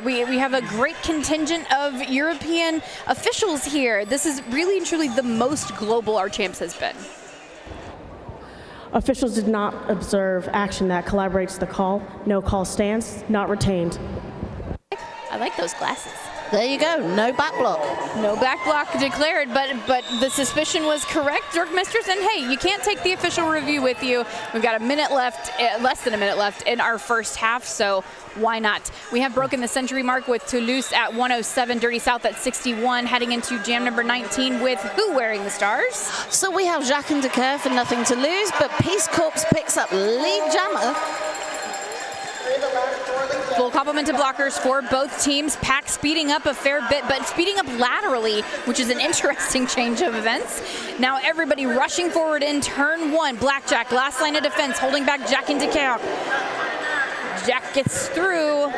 We have a great contingent of European officials here. This is really truly the most global our Champs has been. Officials did not observe action that collaborates the call. No call stands, not retained. I like those glasses. There you go, no back block. No back block declared, but the suspicion was correct, Dork Mistress, and hey, you can't take the official review with you. We've got a minute left, less than a minute left in our first half, so why not? We have broken the century mark with Toulouse at 107, Dirty South at 61, heading into jam number 19 with who wearing the stars? So we have Jacques and Decoeur for Nothing to Lose, but Peace Corps picks up lead jammer. Full complement to blockers for both teams. Pack speeding up a fair bit, but speeding up laterally, which is an interesting change of events. Now everybody rushing forward in turn 1. Blackjack, last line of defense, holding back Jack and Decoeur. Jack gets through.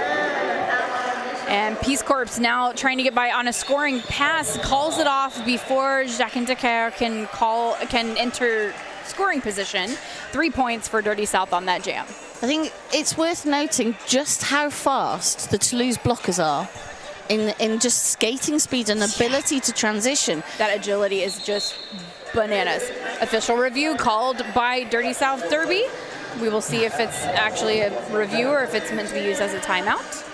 And Peace Corps now trying to get by on a scoring pass, calls it off before Jacques and Decoeur can enter scoring position. 3 points for Dirty South on that jam. I think it's worth noting just how fast the Toulouse blockers are in just skating speed and ability to transition. That agility is just bananas. Official review called by Dirty South Derby. We will see if it's actually a review or if it's meant to be used as a timeout.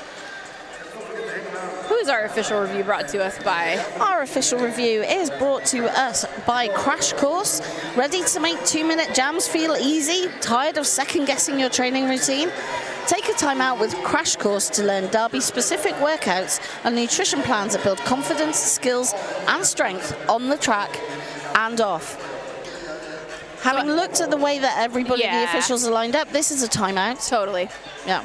Who's our official review brought to us by? Our official review is brought to us by Crash Course. Ready to make 2-minute jams feel easy? Tired of second-guessing your training routine? Take a time out with Crash Course to learn Derby-specific workouts and nutrition plans that build confidence, skills, and strength on the track and off. Having looked at the way that everybody, the officials are lined up, this is a timeout. Totally. Yeah.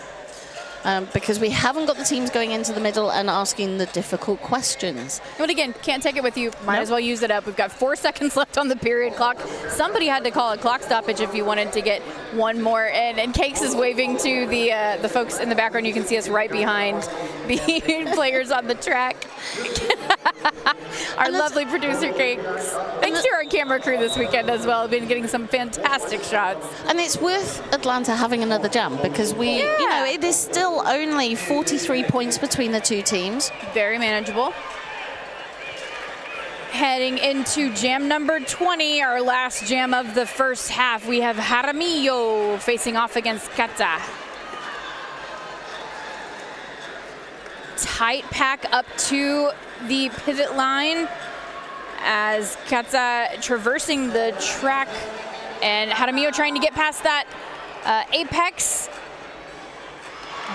Because we haven't got the teams going into the middle and asking the difficult questions. But again, can't take it with you. Might as well use it up. We've got 4 seconds left on the period clock. Somebody had to call a clock stoppage if you wanted to get one more in. And Cakes is waving to the folks in the background. You can see us right behind the players on the track. Our lovely producer, Cakes. Thanks to our camera crew this weekend as well. Been getting some fantastic shots. And it's worth Atlanta having another jam because it is still only 43 points between the 2 teams. Very manageable. Heading into jam number 20, our last jam of the first half, we have Jaramillo facing off against Kata. Tight pack up to the pivot line as Kata traversing the track and Jaramillo trying to get past that apex.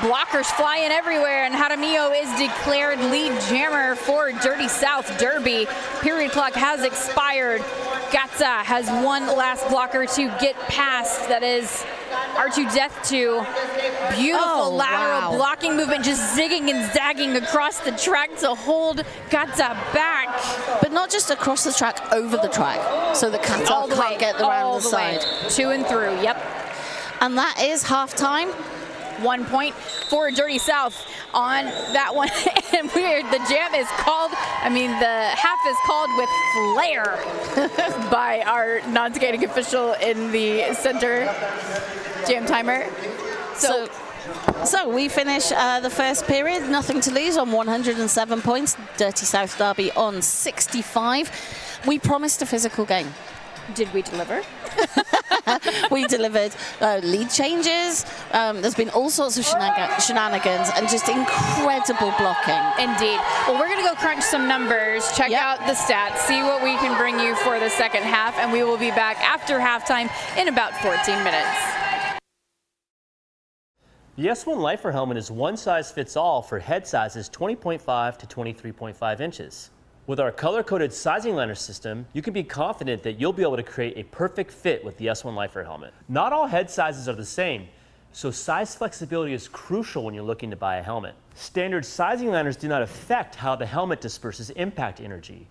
Blockers flying everywhere, and Jaramillo is declared lead jammer for Dirty South Derby. Period clock has expired. Gatza has one last blocker to get past. That is R2 Death 2. Beautiful lateral blocking movement, just zigging and zagging across the track to hold Gatza back. But not just across the track, over the track, so that Gatza can't get around the side. To and through, yep. And that is halftime. 1 point for Dirty South on that one. And the jam is called, the half is called with flair by our non-skating official in the center jam timer. So we finish the first period, nothing to lose on 107 points. Dirty South Derby on 65. We promised a physical game. Did we deliver? We delivered lead changes. There's been all sorts of shenanigans and just incredible blocking. Indeed. Well, we're going to go crunch some numbers, check out the stats, see what we can bring you for the second half, and we will be back after halftime in about 14 minutes. The S1 Lifer helmet is one size fits all for head sizes 20.5 to 23.5 inches. With our color-coded sizing liner system, you can be confident that you'll be able to create a perfect fit with the S1 Lifer helmet. Not all head sizes are the same, so size flexibility is crucial when you're looking to buy a helmet. Standard sizing liners do not affect how the helmet disperses impact energy.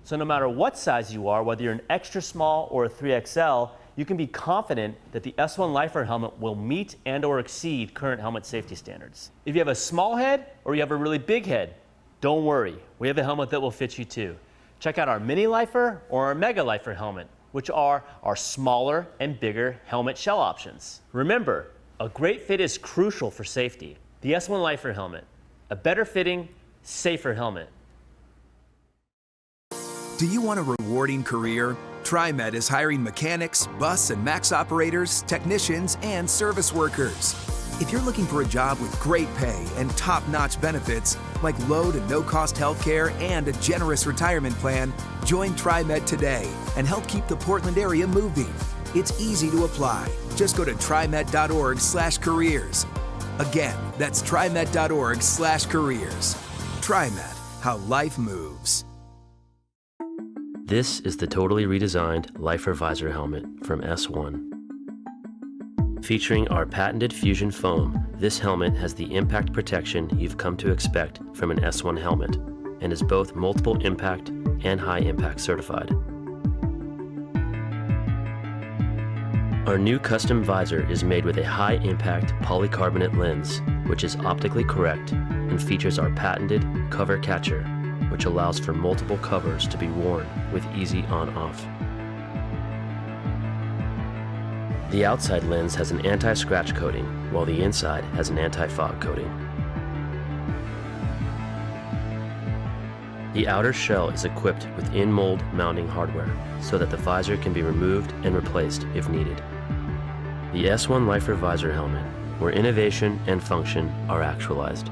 So no matter what size you are, whether you're an extra small or a 3XL, you can be confident that the S1 Lifer helmet will meet and or exceed current helmet safety standards. If you have a small head or you have a really big head, don't worry, we have a helmet that will fit you too. Check out our Mini Lifer or our Mega Lifer helmet, which are our smaller and bigger helmet shell options. Remember, a great fit is crucial for safety. The S1 Lifer helmet, a better fitting, safer helmet. Do you want a rewarding career? TriMet is hiring mechanics, bus and max operators, technicians, and service workers. If you're looking for a job with great pay and top-notch benefits, like low to no-cost healthcare and a generous retirement plan, join TriMet today and help keep the Portland area moving. It's easy to apply. Just go to trimet.org/careers. Again, that's trimet.org/careers. TriMet, how life moves. This is the totally redesigned Lifer visor helmet from S1. Featuring our patented fusion foam, this helmet has the impact protection you've come to expect from an S1 helmet and is both multiple impact and high impact certified. Our new custom visor is made with a high impact polycarbonate lens, which is optically correct and features our patented cover catcher, which allows for multiple covers to be worn with easy on-off. The outside lens has an anti-scratch coating, while the inside has an anti-fog coating. The outer shell is equipped with in-mold mounting hardware, so that the visor can be removed and replaced if needed. The S1 Lifer visor helmet, where innovation and function are actualized.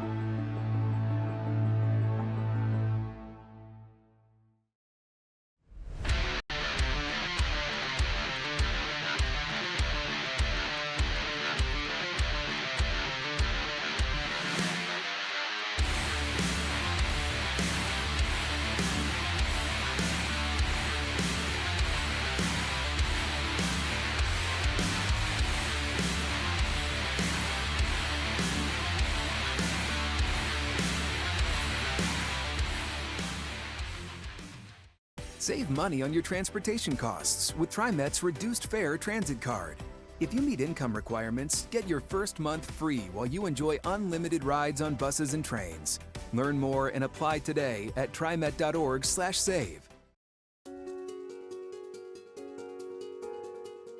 Save money on your transportation costs with TriMet's Reduced Fare Transit Card. If you meet income requirements, get your first month free while you enjoy unlimited rides on buses and trains. Learn more and apply today at trimet.org/save.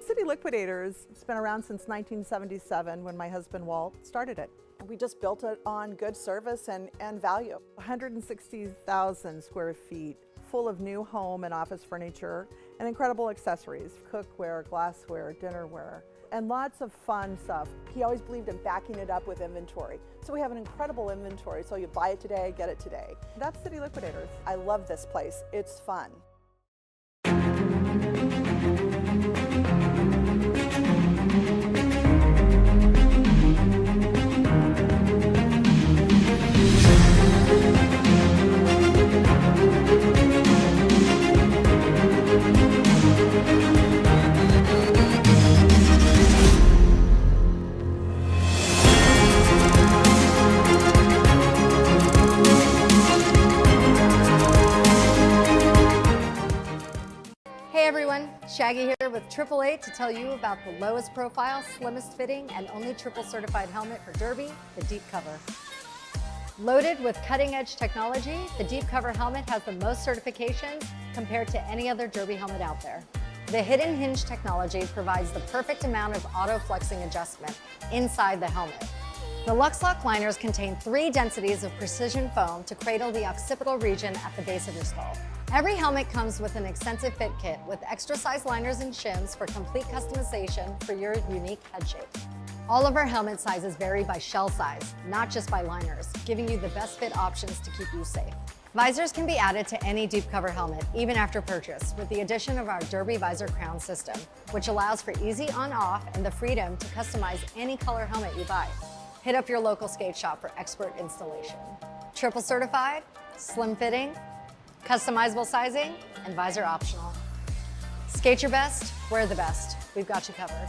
City Liquidators, it's been around since 1977 when my husband Walt started it. We just built it on good service and value. 160,000 square feet, full of new home and office furniture and incredible accessories, cookware, glassware, dinnerware, and lots of fun stuff. He always believed in backing it up with inventory. So we have an incredible inventory, so you buy it today, get it today. That's City Liquidators. I love this place, it's fun. Shaggy here with 888 to tell you about the lowest profile, slimmest fitting, and only triple certified helmet for Derby, the Deep Cover. Loaded with cutting-edge technology, the Deep Cover helmet has the most certifications compared to any other Derby helmet out there. The hidden hinge technology provides the perfect amount of auto-flexing adjustment inside the helmet. The LuxLock liners contain 3 densities of precision foam to cradle the occipital region at the base of your skull. Every helmet comes with an extensive fit kit with extra size liners and shims for complete customization for your unique head shape. All of our helmet sizes vary by shell size, not just by liners, giving you the best fit options to keep you safe. Visors can be added to any Deep Cover helmet, even after purchase, with the addition of our Derby Visor Crown system, which allows for easy on-off and the freedom to customize any color helmet you buy. Hit up your local skate shop for expert installation. Triple certified, slim fitting, customizable sizing, and visor optional. Skate your best, wear the best. We've got you covered.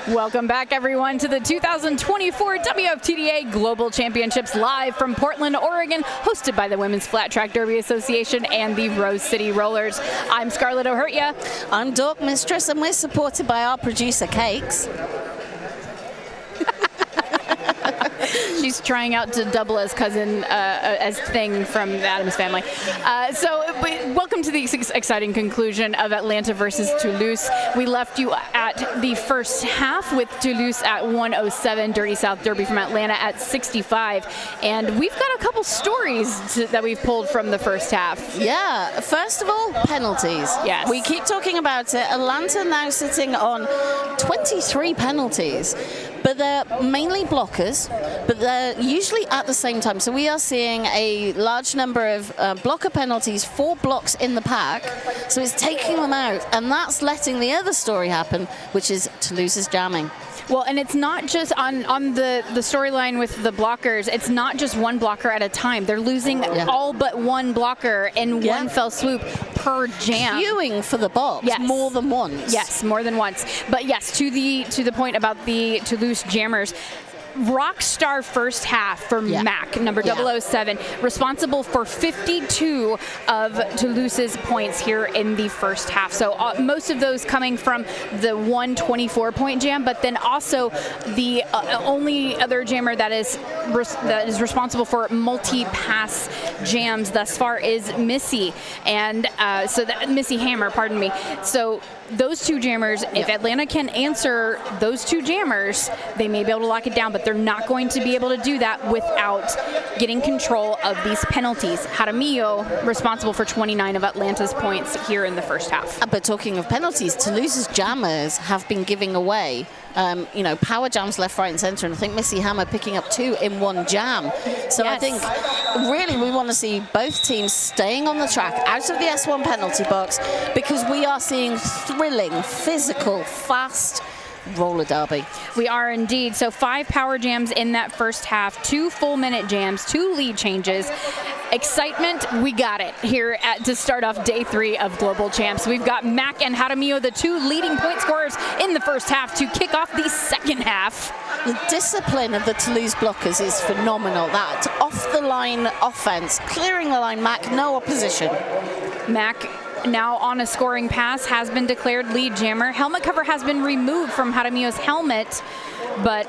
Welcome back, everyone, to the 2024 WFTDA Global Championships live from Portland, Oregon, hosted by the Women's Flat Track Derby Association and the Rose City Rollers. I'm Scarlett O'Hurtia. I'm Dork Mistress, and we're supported by our producer, Cakes. She's trying out to double as cousin, as Thing from the Addams Family. Welcome to the exciting conclusion of Atlanta versus Toulouse. We left you at the first half with Toulouse at 107, Dirty South Derby from Atlanta at 65. And we've got a couple stories that we've pulled from the first half. Yeah, first of all, penalties. Yes. We keep talking about it. Atlanta now sitting on 23 penalties. But they're mainly blockers, but they're usually at the same time. So we are seeing a large number of blocker penalties, 4 blocks in the pack. So it's taking them out, and that's letting the other story happen, which is Toulouse's jamming. Well, and it's not just on the storyline with the blockers. It's not just one blocker at a time. They're losing all but one blocker in one fell swoop per jam. Queuing for the box more than once. Yes, more than once. But yes, to the point about the Toulouse jammers. Rock star first half for Mac, number 007, responsible for 52 of Toulouse's points here in the first half. So most of those coming from the 124-point jam, but then also the only other jammer that is responsible for multi-pass jams thus far is Missy, and Missy Hammer, pardon me. So those two jammers, if Atlanta can answer those two jammers, they may be able to lock it down, but they're not going to be able to do that without getting control of these penalties. Jaramillo responsible for 29 of Atlanta's points here in the first half. But talking of penalties, Toulouse's jammers have been giving away power jams left, right, and center, and I think Missy Hammer picking up 2 in one jam. So I think really we want to see both teams staying on the track, out of the S1 penalty box, because we are seeing thrilling, physical, fast roller derby. We are indeed. So 5 power jams in that first half, 2 full-minute jams, 2 lead changes. Excitement, we got it here to start off day 3 of Global Champs. We've got Mac and Jaramillo, the 2 leading point scorers in the first half, to kick off the second half. The discipline of the Toulouse blockers is phenomenal. That off-the-line offense, clearing the line, Mac, no opposition. Mac now on a scoring pass has been declared lead jammer. Helmet cover has been removed from Jaramillo's helmet, but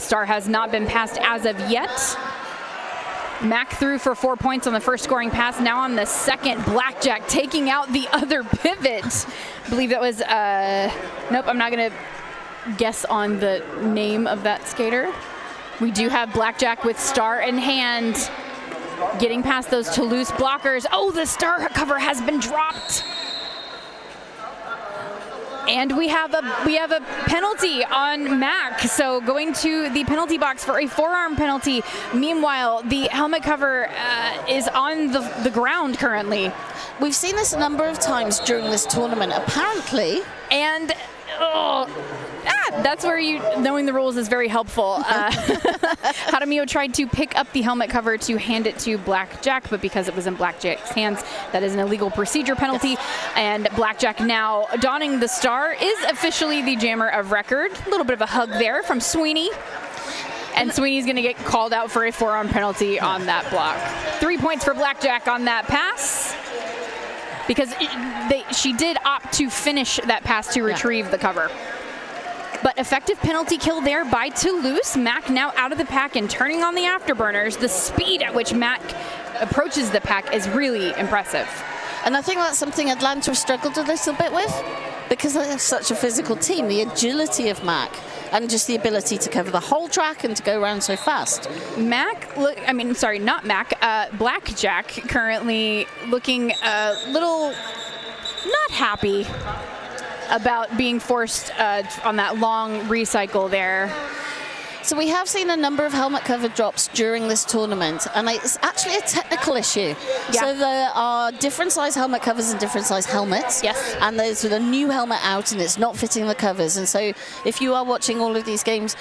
Star has not been passed as of yet. Mac threw for 4 points on the first scoring pass. Now on the second, Blackjack taking out the other pivot. I believe that was, nope, I'm not going to guess on the name of that skater. We do have Blackjack with Star in hand, getting past those Toulouse blockers. Oh, the Star cover has been dropped. And we have a penalty on Mac, so going to the penalty box for a forearm penalty. Meanwhile, the helmet cover is on the ground currently. We've seen this a number of times during this tournament, apparently. And that's where knowing the rules is very helpful. Jaramillo tried to pick up the helmet cover to hand it to Blackjack, but because it was in Blackjack's hands, that is an illegal procedure penalty. Yes. And Blackjack, now donning the Star, is officially the jammer of record. A little bit of a hug there from Sweeney. And Sweeney's going to get called out for a forearm penalty on that block. 3 points for Blackjack on that pass, because she did opt to finish that pass to retrieve the cover. But effective penalty kill there by Toulouse. Mac now out of the pack and turning on the afterburners. The speed at which Mac approaches the pack is really impressive. And I think that's something Atlanta struggled a little bit with, because they're such a physical team. The agility of Mac and just the ability to cover the whole track and to go around so fast. Blackjack currently looking a little not happy about being forced on that long recycle there. So we have seen a number of helmet cover drops during this tournament, and it's actually a technical issue. Yeah. So there are different size helmet covers and different size helmets. Yes. And there's a new helmet out, and it's not fitting the covers. And so if you are watching all of these games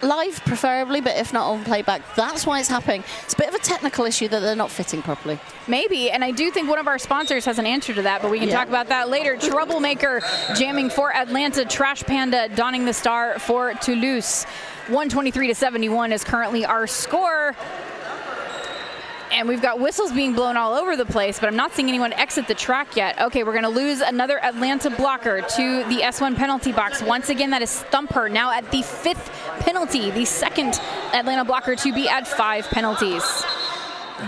live, preferably, but if not on playback, that's why it's happening. It's a bit of a technical issue that they're not fitting properly. Maybe, and I do think one of our sponsors has an answer to that, but we can talk about that later. Troublemaker jamming for Atlanta, Trash Panda donning the star for Toulouse. 123-71 is currently our score. And we've got whistles being blown all over the place, but I'm not seeing anyone exit the track yet. Okay, we're going to lose another Atlanta blocker to the S1 penalty box. Once again, that is Thumper, now at the 5th penalty, the second Atlanta blocker to be at 5 penalties.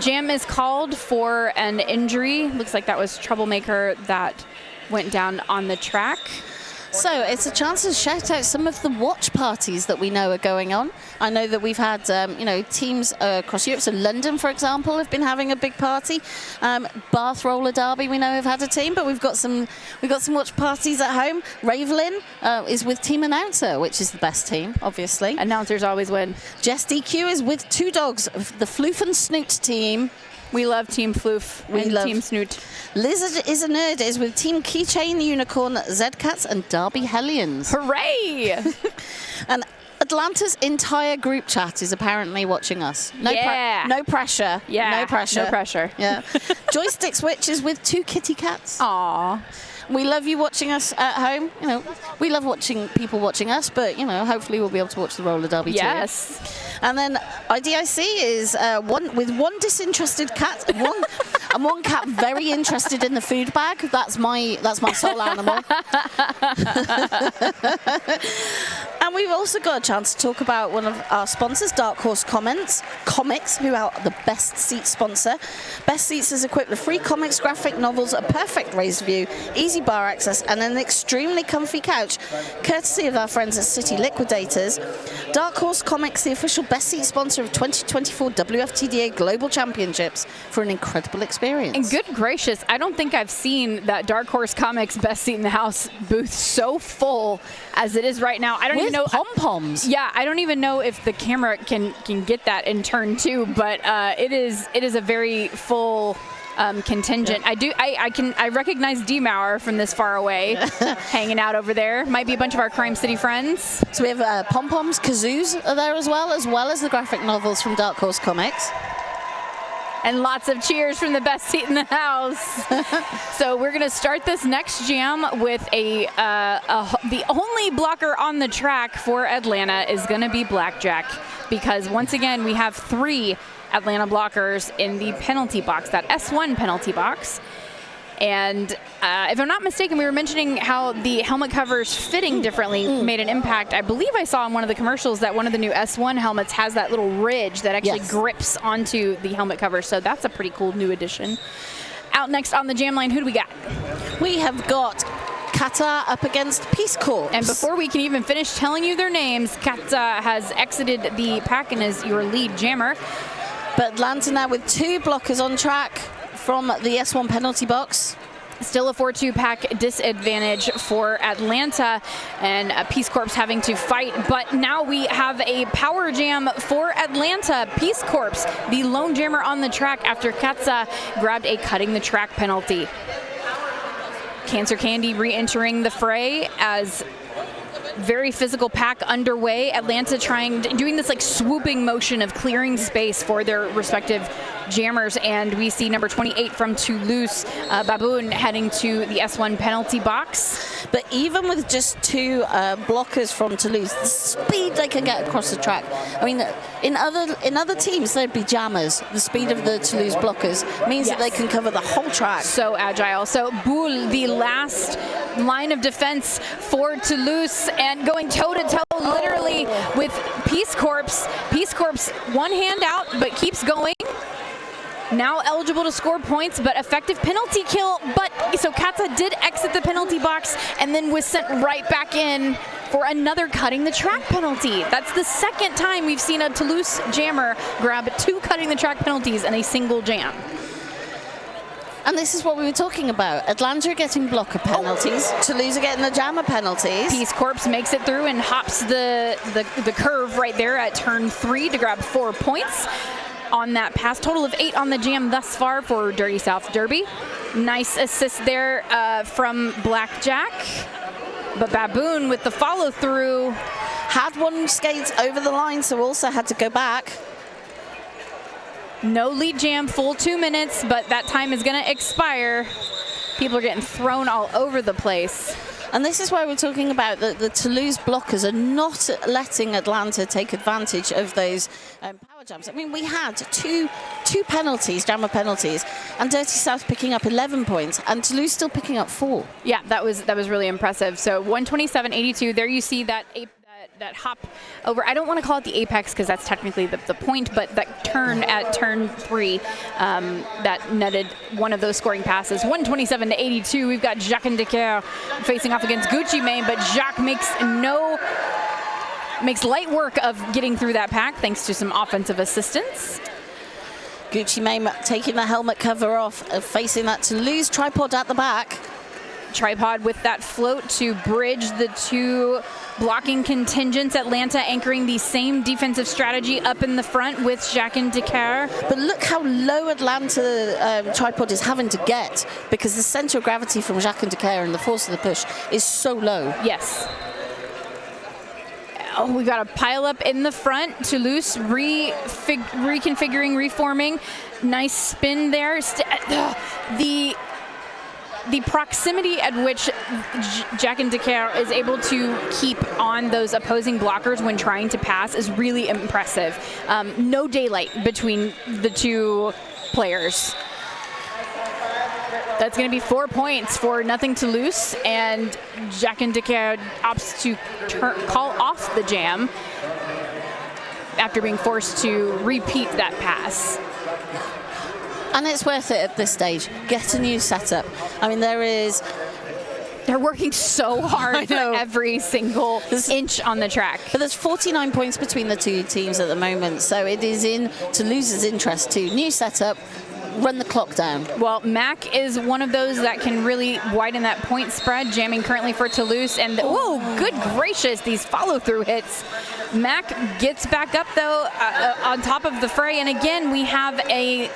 Jam is called for an injury. Looks like that was Troublemaker that went down on the track. So it's a chance to shout out some of the watch parties that we know are going on. I know that we've had, teams across Europe. So London, for example, have been having a big party. Bath Roller Derby, we know have had a team, but we've got some watch parties at home. Ravelin is with Team Announcer, which is the best team, obviously. Announcers always win. Jess DQ is with Two Dogs, the Floof and Snoot team. We love Team Floof and Team Snoot. Lizard is a Nerd is with Team Keychain, Unicorn, Zcats, and Derby Hellions. Hooray! And Atlanta's entire group chat is apparently watching us. No pressure. Yeah. No pressure. No pressure. Yeah. Joystick Switch is with 2 kitty cats. Aww. We love you watching us at home. We love watching people watching us, but hopefully we'll be able to watch the roller derby too. Yes. And then IDIC is one disinterested cat, and one cat very interested in the food bag. That's my sole animal. And we've also got a chance to talk about one of our sponsors, Dark Horse Comics, who are the Best Seats sponsor. Best Seats is equipped with free comics, graphic novels, a perfect raised view, easy bar access, and an extremely comfy couch, courtesy of our friends at City Liquidators. Dark Horse Comics, the official Best Seat sponsor of 2024 WFTDA Global Championships, for an incredible experience. And good gracious, I don't think I've seen that Dark Horse Comics Best Seat in the House booth so full as it is right now. I don't even know pom-poms. Yeah, I don't even know if the camera can get that in turn 2, but it is a very full contingent. Yeah. I recognize D-Mauer from this far away, hanging out over there. Might be a bunch of our Crime City friends. So we have pom-poms, kazoos are there as well as the graphic novels from Dark Horse Comics. And lots of cheers from the Best Seat in the House. So we're going to start this next jam with the only blocker on the track for Atlanta is going to be Blackjack, because once again we have 3 Atlanta blockers in the penalty box, that S1 penalty box. And if I'm not mistaken, we were mentioning how the helmet covers fitting differently made an impact. I believe I saw in one of the commercials that one of the new S1 helmets has that little ridge that actually grips onto the helmet cover. So that's a pretty cool new addition. Out next on the jam line, who do we got? We have got Qatar up against Peace Corps. And before we can even finish telling you their names, Qatar has exited the pack and is your lead jammer. But Atlanta now with 2 blockers on track from the S1 penalty box. Still a 4-2 pack disadvantage for Atlanta, and Peace Corps having to fight. But now we have a power jam for Atlanta. Peace Corps, the lone jammer on the track after Katza grabbed a cutting the track penalty. Cancer Candy re-entering the fray as very physical pack underway. Atlanta doing this like swooping motion of clearing space for their respective jammers, and we see number 28 from Toulouse, Baboon, heading to the S1 penalty box. But even with just 2 blockers from Toulouse, the speed they can get across the track. I mean, in other teams, there'd be jammers. The speed of the Toulouse blockers means that they can cover the whole track. So agile. So Boule, the last line of defense for Toulouse, and going toe-to-toe literally with Peace Corps. Peace Corps, one hand out, but keeps going. Now eligible to score points, but effective penalty kill. But so Katza did exit the penalty box and then was sent right back in for another cutting the track penalty. That's the second time we've seen a Toulouse jammer grab 2 cutting the track penalties in a single jam. And this is what we were talking about. Atlanta are getting blocker penalties. Toulouse are getting the jammer penalties. Peace Corps makes it through and hops the curve right there at turn 3 to grab 4 points on that pass. Total of 8 on the jam thus far for Dirty South Derby. Nice assist there from Blackjack. But Baboon with the follow through. Had one skate over the line, so also had to go back. No lead jam, full 2 minutes, but that time is going to expire. People are getting thrown all over the place. And this is why we're talking about the Toulouse blockers are not letting Atlanta take advantage of those power jams. I mean, we had two penalties, jammer penalties, and Dirty South picking up 11 points, and Toulouse still picking up 4. Yeah, that was really impressive. So 127.82. There you see that hop over. I don't want to call it the apex because that's technically the point, but that turn at turn 3 that netted one of those scoring passes. 127-82. We've got Jacques and Decker facing off against Gucci Mane, but Jacques makes light work of getting through that pack thanks to some offensive assistance. Gucci Mane taking the helmet cover off, facing that Toulouse tripod at the back. Tripod with that float to bridge the 2 blocking contingents. Atlanta anchoring the same defensive strategy up in the front with Jacques and Decker. But look how low Atlanta tripod is having to get because the center of gravity from Jacques and Decker and the force of the push is so low. Yes. Oh, we got a pile up in the front. Toulouse reconfiguring, reforming. Nice spin there. The proximity at which Jacques and Decker is able to keep on those opposing blockers when trying to pass is really impressive. No daylight between the 2 players. That's going to be 4 points for nothing Toulouse, and Jacques and Decker opts to call off the jam after being forced to repeat that pass. And it's worth it at this stage. Get a new setup. I mean, they're working so hard for every single inch on the track. But there's 49 points between the 2 teams at the moment, so it is in Toulouse's interest to new setup, run the clock down. Well, Mac is one of those that can really widen that point spread, jamming currently for Toulouse. And whoa, good gracious, these follow-through hits. Mac gets back up, though, on top of the fray. And again, we have a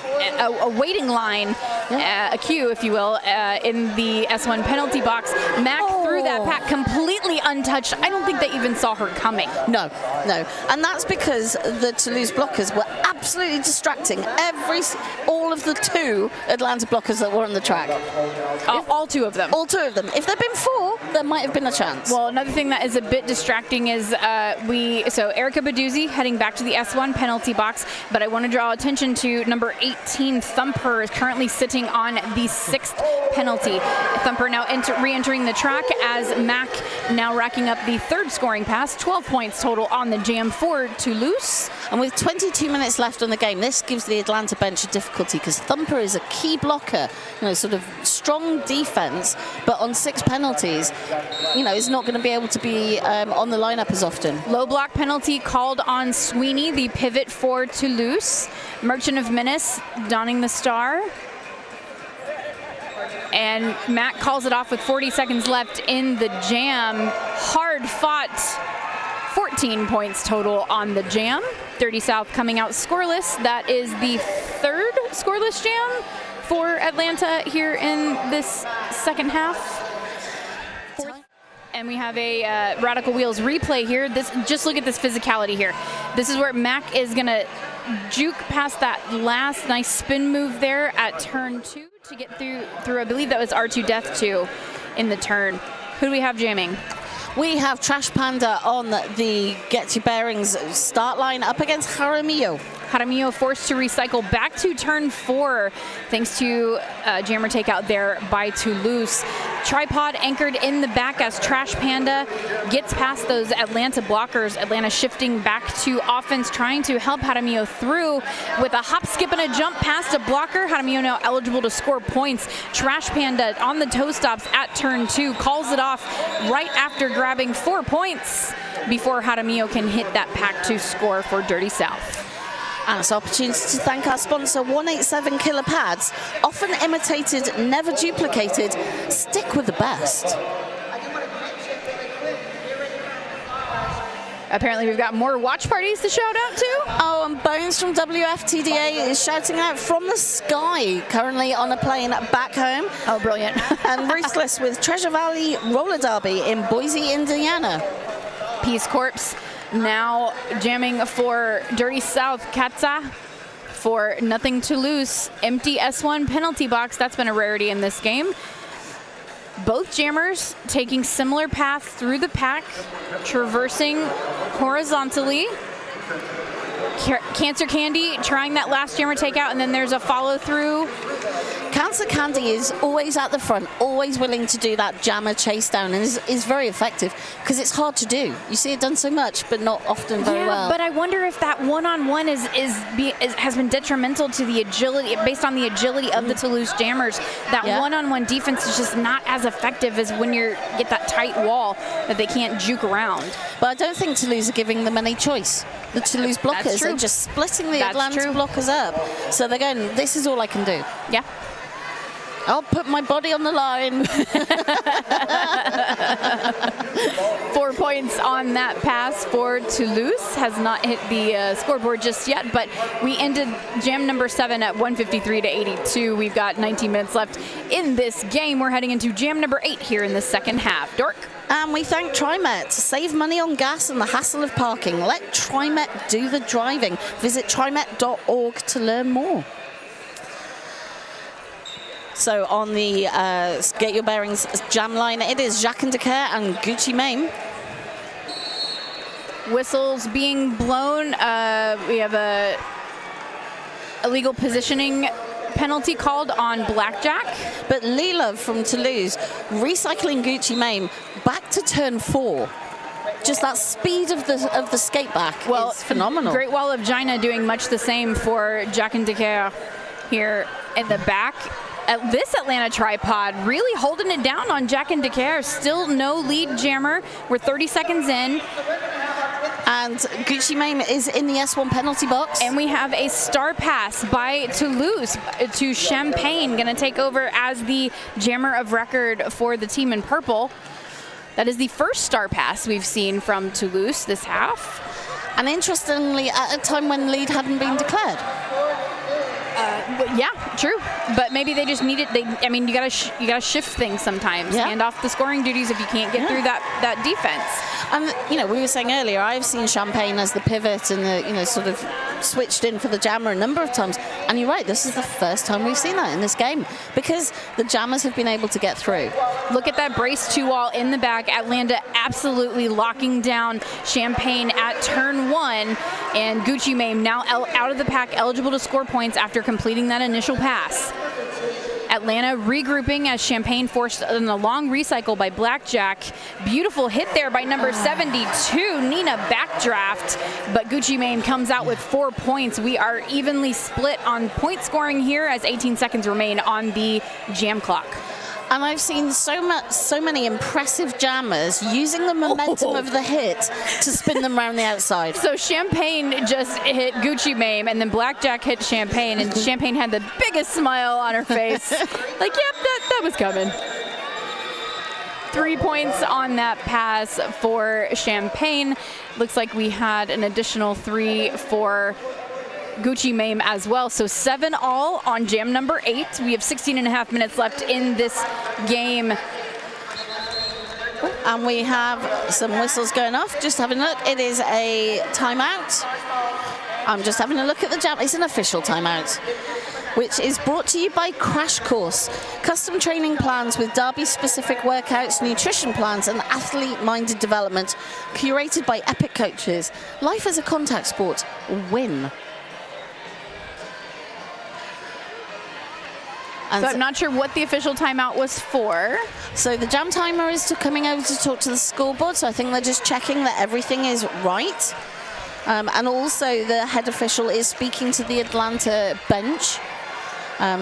waiting line, a queue, if you will, in the S1 penalty box. Mac threw that pack completely untouched. I don't think they even saw her coming. No. And that's because the Toulouse blockers were absolutely distracting all of the 2 Atlanta blockers that were on the track. All 2 of them. All 2 of them. If there'd been 4, there might have been a chance. Well, another thing that is a bit distracting is so Erica Baduzzi heading back to the S1 penalty box, but I want to draw attention to number 18, Thumper, is currently sitting on the 6th penalty. Thumper now re-entering the track as Mac now racking up the 3rd scoring pass, 12 points total on the jam for Toulouse. And with 22 minutes left on the game, this gives the Atlanta bench a difficulty because Thumper is a key blocker, sort of strong defense, but on 6 penalties, is not going to be able to be on the lineup as often. Low block penalty called on Sweeney, the pivot for Toulouse. Merchant of Menace donning the star. And Matt calls it off with 40 seconds left in the jam. Hard fought. 14 points total on the jam. Dirty South coming out scoreless. That is the 3rd scoreless jam for Atlanta here in this second half. And we have a Radical Wheels replay here. Just look at this physicality here. This is where Mac is going to juke past that last nice spin move there at turn 2 to get through I believe that was R2 Death 2 in the turn. Who do we have jamming? We have Trash Panda on the Get Your Bearings start line up against Jaramillo. Jaramillo forced to recycle back to turn 4 thanks to jammer takeout there by Toulouse. Tripod anchored in the back as Trash Panda gets past those Atlanta blockers. Atlanta shifting back to offense, trying to help Jaramillo through with a hop, skip, and a jump past a blocker. Jaramillo now eligible to score points. Trash Panda on the toe stops at turn 2, calls it off right after grabbing 4 points before Jaramillo can hit that pack to score for Dirty South. And it's an opportunity to thank our sponsor, 187 Killer Pads. Often imitated, never duplicated. Stick with the best. Apparently we've got more watch parties to shout out to. Oh, and Bones from WFTDA is shouting out from the sky, currently on a plane back home. Oh, brilliant. And Ruthless with Treasure Valley Roller Derby in Boise, Indiana. Peace Corps now jamming for Dirty South Katza for Nothing Toulouse. Empty S1 penalty box. That's been a rarity in this game. Both jammers taking similar paths through the pack, traversing horizontally. Cancer Candy trying that last jammer takeout, and then there's a follow through. Cancer Candy is always at the front, always willing to do that jammer chase down, and is very effective because it's hard to do. You see it done so much, but not often very well. But I wonder if that one-on-one has been detrimental to the agility, based on the agility of the Toulouse jammers. That one-on-one defense is just not as effective as when you get that tight wall that they can't juke around. But I don't think Toulouse are giving them any choice. The Toulouse blockers are just splitting the Atlanta blockers up. So they're going, this is all I can do. Yeah. I'll put my body on the line. 4 points on that pass for Toulouse. Has not hit the scoreboard just yet, but we ended jam number 7 at 153-82. We've got 19 minutes left in this game. We're heading into jam number 8 here in the second half. Dork. And we thank TriMet. Save money on gas and the hassle of parking. Let TriMet do the driving. Visit trimet.org to learn more. So on the Get Your Bearings jam line, it is Jacques and Decaire and Gucci Mane. Whistles being blown. We have a illegal positioning penalty called on Blackjack. But Leela from Toulouse recycling Gucci Mane back to turn 4. Just that speed of the skate back is phenomenal. Great Wall of China doing much the same for Jacques and Decaire here in the back. At this Atlanta tripod, really holding it down on Jacques and Decaire. Still no lead jammer. We're 30 seconds in. And Gucci Mane is in the S1 penalty box. And we have a star pass by Toulouse to Champagne, going to take over as the jammer of record for the team in purple. That is the first star pass we've seen from Toulouse this half. And interestingly, at a time when lead hadn't been declared. Yeah, true. But maybe they just needed. I mean, you gotta shift things sometimes. Hand off the scoring duties if you can't get through that defense. And we were saying earlier, I've seen Champagne as the pivot and the sort of switched in for the jammer a number of times. And you're right, this is the first time we've seen that in this game because the jammers have been able to get through. Look at that brace 2 wall in the back. Atlanta absolutely locking down Champagne at turn 1, and Gucci Mane now out of the pack, eligible to score points after completing that initial pass. Atlanta regrouping as Champagne forced in a long recycle by Blackjack. Beautiful hit there by number 72, Nina Backdraft, but Gucci Mane comes out with 4 points. We are evenly split on point scoring here as 18 seconds remain on the jam clock. And I've seen so many impressive jammers using the momentum of the hit to spin them around the outside. So Champagne just hit Gucci Mane, and then Blackjack hit Champagne, and Champagne had the biggest smile on her face. Like, yep, that was coming. 3 points on that pass for Champagne. Looks like we had an additional 3 for Gucci Mane as well. So 7 all on jam number 8. We have 16.5 minutes left in this game. And we have some whistles going off. Just having a look. It is a timeout. I'm just having a look at the jam. It's an official timeout, which is brought to you by Crash Course. Custom training plans with Derby-specific workouts, nutrition plans, and athlete-minded development. Curated by epic coaches. Life as a contact sport. Win. So I'm not sure what the official timeout was for. So the jam timer is coming over to talk to the scoreboard, so I think they're just checking that everything is right. And also the head official is speaking to the Atlanta bench.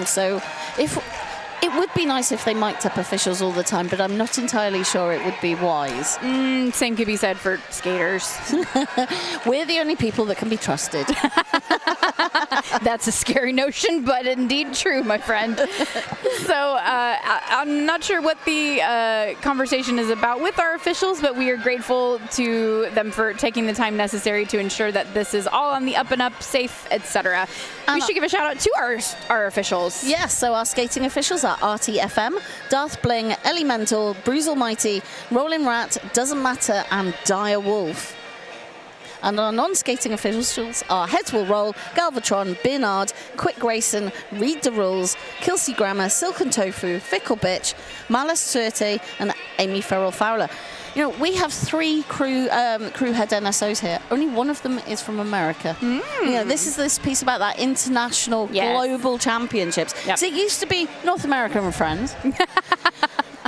So it would be nice if they mic'd up officials all the time, but I'm not entirely sure it would be wise. Same could be said for skaters. We're the only people that can be trusted. That's a scary notion, but indeed true, my friend. So I'm not sure what the conversation is about with our officials, but we are grateful to them for taking the time necessary to ensure that this is all on the up and up, safe, etc. We should give a shout out to our officials. Yes, so our skating officials are RTFM, Darth Bling, Elemental, Bruce Almighty, Rolling Rat, Doesn't Matter, and Dire Wolf. And our non-skating officials are Heads Will Roll, Galvatron, Bernard, Quick Grayson, Read the Rules, Kelsey Grammer, Silken Tofu, Fickle Bitch, Malice Surte, and Amy Farrell Fowler. You know, we have 3 crew head NSOs here. Only one of them is from America. You know, this is this piece about that international global championships. Yep. So it used to be North America and friends.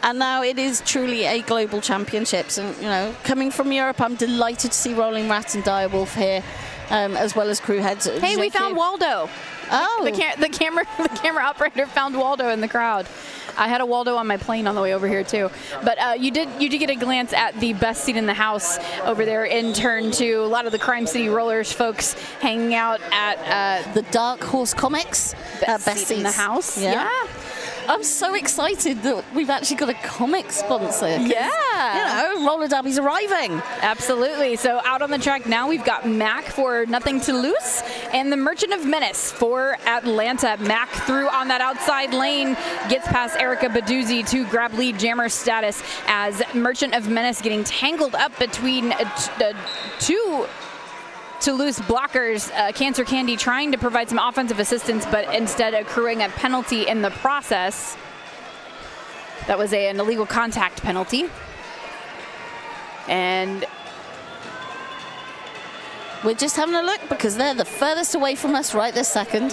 And now it is truly a global championships. And, you know, coming from Europe, I'm delighted to see Rolling Rat and Dire Wolf here, as well as crew heads. Hey, we found Waldo. Oh. The camera operator found Waldo in the crowd. I had a Waldo on my plane on the way over here too. But you did get a glance at the best seat in the house over there in turn two. A lot of the Crime City Rollers folks hanging out at the Dark Horse Comics. Best seat in the house. Yeah. I'm so excited that we've actually got a comic sponsor. Yeah. You know, roller derby's arriving. Absolutely. So out on the track now, we've got Mac for Nothing to Lose and the Merchant of Menace for Atlanta. Mac through on that outside lane, gets past Erica Baduzzi to grab lead jammer status as Merchant of Menace getting tangled up between two Toulouse blockers. Cancer Candy trying to provide some offensive assistance, but instead accruing a penalty in the process. That was an illegal contact penalty. And we're just having a look because they're the furthest away from us right this second.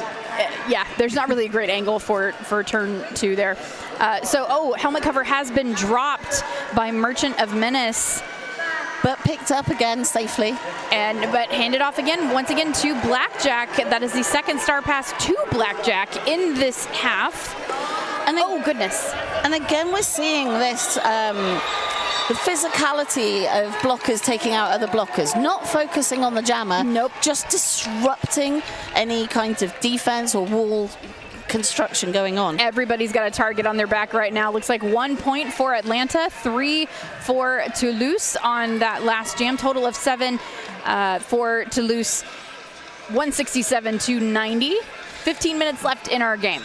Yeah, there's not really a great angle for turn 2 there. Helmet cover has been dropped by Merchant of Menace, but picked up again safely. But handed off again, once again to Blackjack. That is the second star pass to Blackjack in this half. And oh, goodness. And again, we're seeing this, the physicality of blockers taking out other blockers, not focusing on the jammer. Nope. Just disrupting any kind of defense or wall construction going on. Everybody's got a target on their back right now. Looks like 1 point for Atlanta, 3 for Toulouse on that last jam. Total of 7 for Toulouse, 167 to 90. 15 minutes left in our game.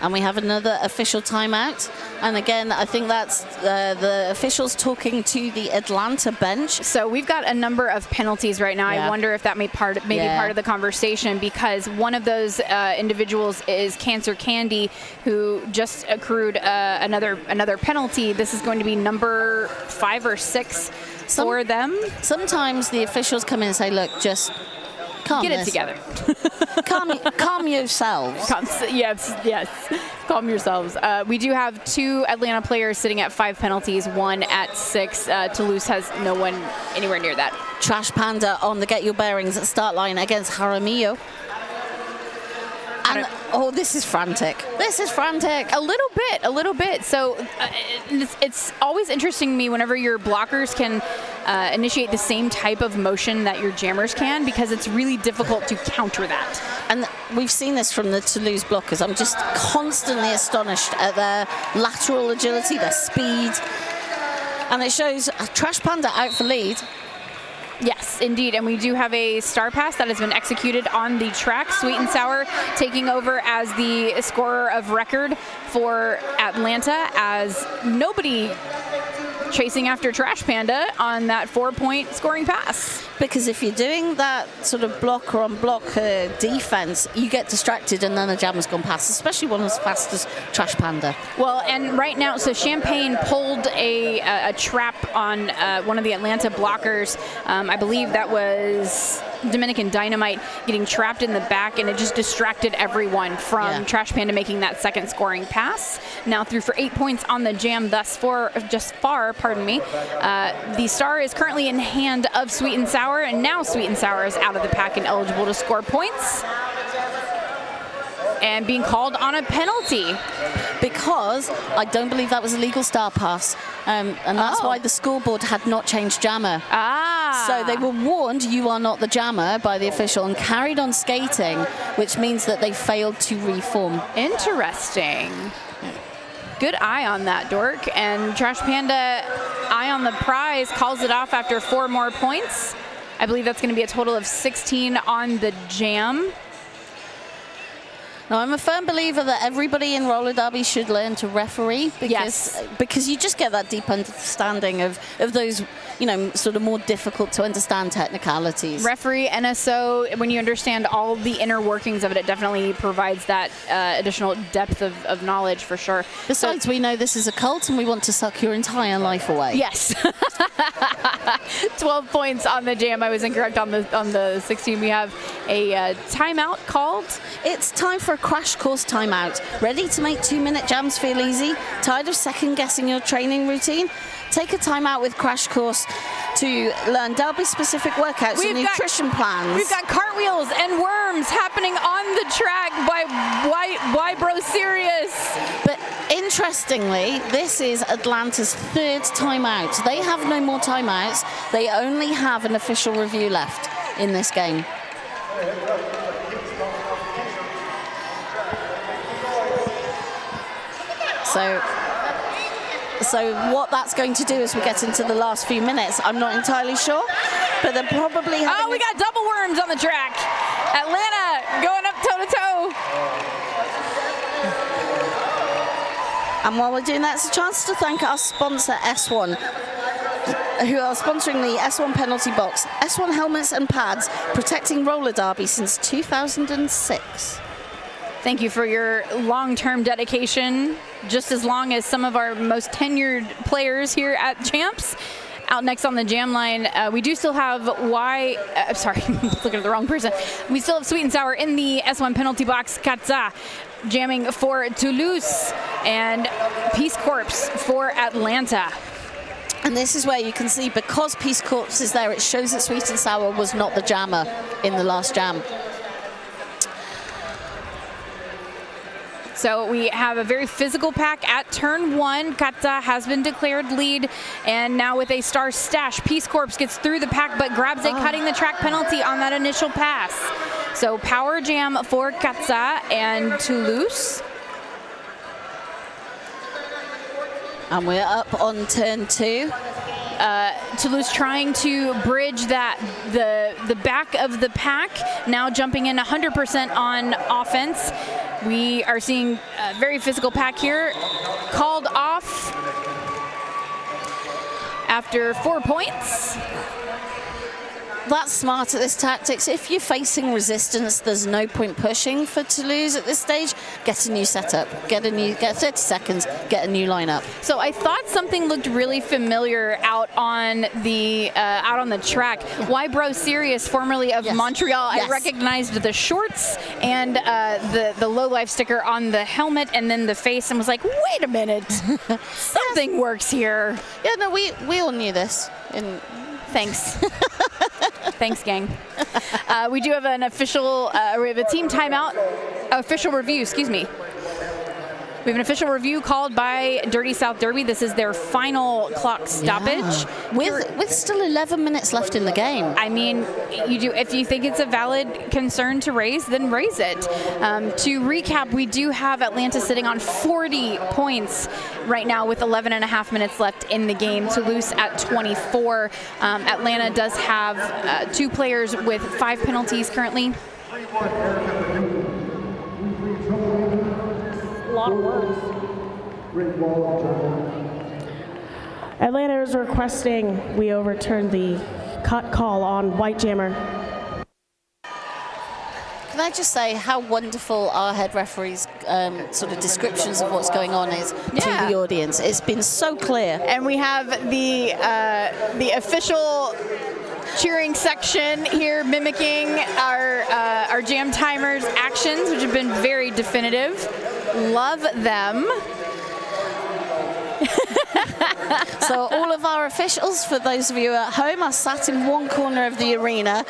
And we have another official timeout. And again, I think that's the officials talking to the Atlanta bench. So we've got a number of penalties right now. Yeah. I wonder if that may be part of the conversation, because one of those individuals is Cancer Candy, who just accrued another penalty. This is going to be number 5 or 6 for them. Sometimes the officials come in and say, look, just calm it together. calm yourselves. Yes. Calm yourselves. We do have 2 Atlanta players sitting at 5 penalties, 1 at 6. Toulouse has no one anywhere near that. Trash Panda on the Get Your Bearings start line against Jaramillo. And, this is frantic. This is frantic. A little bit. So it's always interesting to me whenever your blockers can initiate the same type of motion that your jammers can, because it's really difficult to counter that. And we've seen this from the Toulouse blockers. I'm just constantly astonished at their lateral agility, their speed. And it shows Trash Panda out for lead. Yes, indeed. And we do have a star pass that has been executed on the track. Sweet and Sour taking over as the scorer of record for Atlanta, as nobody chasing after Trash Panda on that 4-point scoring pass. Because if you're doing that sort of blocker on blocker defense, you get distracted and then the jammer's gone past, especially one as fast as Trash Panda. Well, and right now, so Champagne pulled a trap on one of the Atlanta blockers. I believe that was Dominican Dynamite getting trapped in the back, and it just distracted everyone from Trash Panda making that second scoring pass. Now through for 8 points on the jam thus far. The star is currently in hand of Sweet and Sour, and now Sweet and Sour is out of the pack and eligible to score points. And being called on a penalty, because I don't believe that was a legal star pass, and that's why the scoreboard had not changed jammer. So they were warned, you are not the jammer, by the official, and carried on skating, which means that they failed to reform. Interesting. Good eye on that, Dork. And Trash Panda, eye on the prize, calls it off after 4 more points. I believe that's going to be a total of 16 on the jam. Now, I'm a firm believer that everybody in roller derby should learn to referee because you just get that deep understanding of those, you know, sort of more difficult to understand technicalities. Referee, NSO, when you understand all the inner workings of it, it definitely provides that additional depth of knowledge for sure. Besides, we know this is a cult and we want to suck your entire life away. Yes. 12 points on the jam. I was incorrect on the 16. We have a timeout called. It's time for a crash course timeout. Ready to make 2-minute jams feel easy? Tired of second guessing your training routine? Take a timeout with Crash Course to learn Derby-specific workouts and nutrition plans. We've got cartwheels and worms happening on the track by Why Bro Serious. But interestingly, this is Atlanta's 3rd timeout. They have no more timeouts. They only have an official review left in this game. So what that's going to do as we get into the last few minutes, I'm not entirely sure, but they're probably having... Oh, we got double worms on the track. Atlanta going up toe-to-toe. And while we're doing that, it's a chance to thank our sponsor, S1, who are sponsoring the S1 penalty box. S1 helmets and pads, protecting roller derby since 2006. Thank you for your long-term dedication, just as long as some of our most tenured players here at Champs. Out next on the jam line, we do still have sorry, I'm looking at the wrong person. We still have Sweet and Sour in the S1 penalty box. Katza jamming for Toulouse and Peace Corps for Atlanta. And this is where you can see, because Peace Corps is there, it shows that Sweet and Sour was not the jammer in the last jam. So we have a very physical pack at turn 1. Kata has been declared lead, and now with a star stash, Peace Corps gets through the pack but grabs a cutting the track penalty on that initial pass. So power jam for Kata and Toulouse. And we're up on turn 2. Toulouse trying to bridge that the back of the pack, now jumping in 100% on offense. We are seeing a very physical pack here, called off after 4 points. That's smart at this tactics. If you're facing resistance, there's no point pushing for Toulouse at this stage. Get a new setup, get 30 seconds, get a new lineup. So I thought something looked really familiar out on the track. Yeah. Why Bro Serious, formerly of Montreal. Yes. I recognized the shorts and the low life sticker on the helmet and then the face, and was like, wait a minute, something works here. Yeah, no, we all knew this. Thanks. Thanks, gang. We do have an official, we have a team timeout, official review, excuse me. We have an official review called by Dirty South Derby. This is their final clock stoppage. Yeah. With still 11 minutes left in the game. I mean, you do. If you think it's a valid concern to raise, then raise it. To recap, we do have Atlanta sitting on 40 points right now with 11 and a half minutes left in the game. Toulouse at 24. Atlanta does have 2 players with 5 penalties currently. Lot of words. Atlanta is requesting we overturn the cut call on White Jammer. Can I just say how wonderful our head referee's sort of descriptions of what's going on is to the audience. It's been so clear. And we have the official cheering section here mimicking our jam timers actions, which have been very definitive. Love them. So all of our officials, for those of you at home, are sat in one corner of the arena,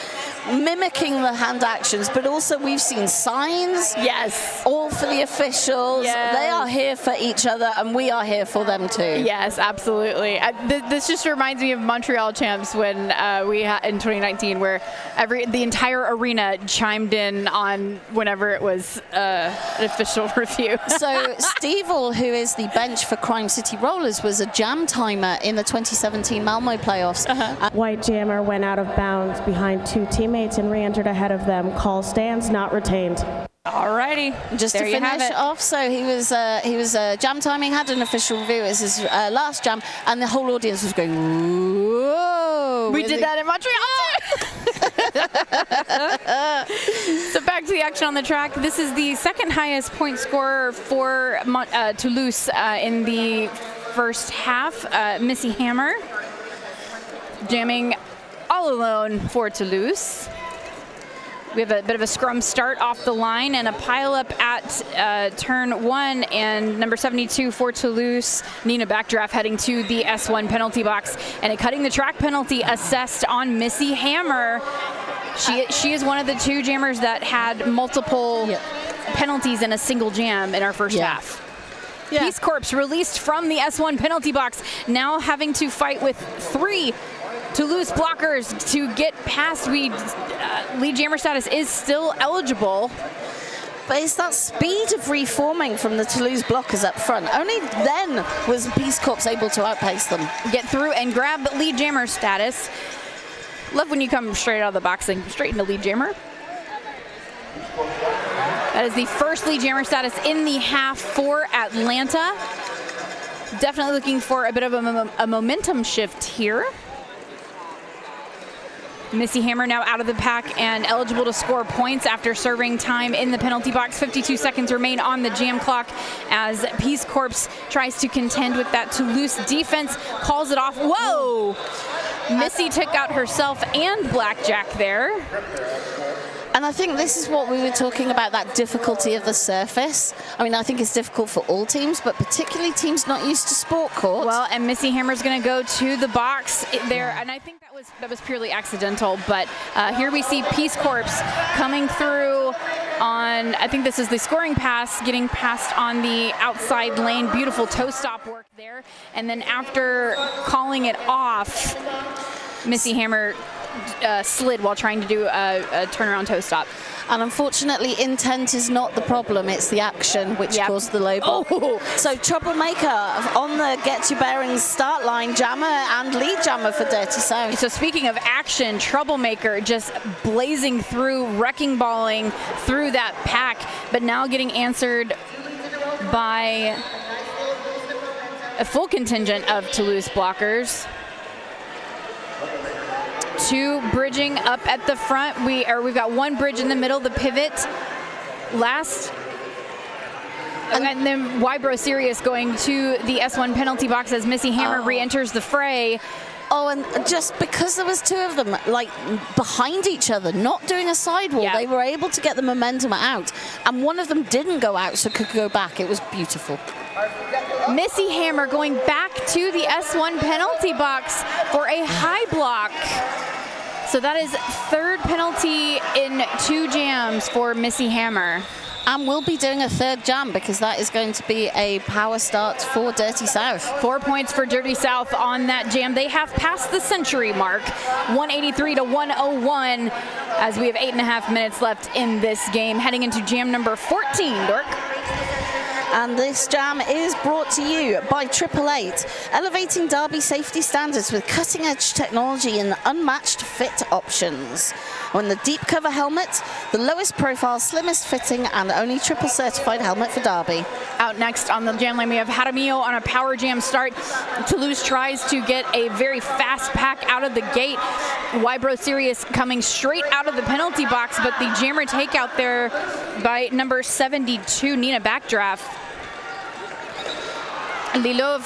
mimicking the hand actions, but also we've seen signs. Yes. All for the officials. Yes. They are here for each other, and we are here for them too. Yes, absolutely. This just reminds me of Montreal Champs when we had in 2019, where the entire arena chimed in on whenever it was an official review. So Steve, who is the bench for Crime City Rollers, was a jam timer in the 2017 Malmo playoffs. White Jammer went out of bounds behind 2 teammates and re-entered ahead of them. Call stands, not retained. Alrighty, just there to you have finish it. off, so he was jam timing, had an official review as his last jam, and the whole audience was going, whoa. We did that in Montreal too. So back to the action on the track. This is the second highest point scorer for Toulouse in the first half. Missy Hammer jamming all alone for Toulouse. We have a bit of a scrum start off the line and a pile up at turn 1, and number 72 for Toulouse, Nina Backdraft, heading to the S1 penalty box, and a cutting the track penalty assessed on Missy Hammer. She is one of the 2 jammers that had multiple penalties in a single jam in our first half. Peace Corps released from the S1 penalty box, now having to fight with 3 Toulouse blockers to get past. Lead jammer status is still eligible. But it's that speed of reforming from the Toulouse blockers up front. Only then was Peace Corps able to outpace them. Get through and grab lead jammer status. Love when you come straight out of the box and straight into lead jammer. That is the first lead jammer status in the half for Atlanta. Definitely looking for a bit of a momentum shift here. Missy Hammer now out of the pack and eligible to score points after serving time in the penalty box. 52 seconds remain on the jam clock as Peace Corps tries to contend with that Toulouse defense, calls it off. Whoa! Missy took out herself and Blackjack there. And I think this is what we were talking about, that difficulty of the surface. I mean, I think it's difficult for all teams, but particularly teams not used to sport courts. Well, and Missy Hammer's going to go to the box there, and I think that was purely accidental. But here we see Peace Corps coming through on, I think this is the scoring pass, getting passed on the outside lane. Beautiful toe stop work there. And then after calling it off, Missy Hammer slid while trying to do a turnaround toe stop. And unfortunately, intent is not the problem, it's the action which caused the low block. Oh. So Troublemaker on the Get Your Bearings start line, jammer and lead jammer for Dirty South. So speaking of action, Troublemaker just blazing through, wrecking balling through that pack, but now getting answered by a full contingent of Toulouse blockers. 2 bridging up at the front. We've got 1 bridge in the middle, the pivot. Last, and then Wybro Sirius going to the S1 penalty box as Missy Hammer re-enters the fray. Oh, and just because there was 2 of them, like, behind each other, not doing a sidewall, they were able to get the momentum out. And one of them didn't go out, so could go back. It was beautiful. Missy Hammer going back to the S1 penalty box for a high block. So that is 3rd penalty in 2 jams for Missy Hammer. And we'll be doing a 3rd jam because that is going to be a power start for Dirty South. 4 points for Dirty South on that jam. They have passed the century mark, 183 to 101, as we have 8.5 minutes left in this game, heading into jam number 14, Dork. And this jam is brought to you by 888, elevating Derby safety standards with cutting-edge technology and unmatched fit options. On the deep cover helmet, the lowest profile, slimmest fitting, and only triple certified helmet for Derby. Out next on the jam lane, we have Jaramillo on a power jam start. Toulouse tries to get a very fast pack out of the gate. Wybro Sirius coming straight out of the penalty box, but the jammer takeout there by number 72, Nina Backdraft. Lilov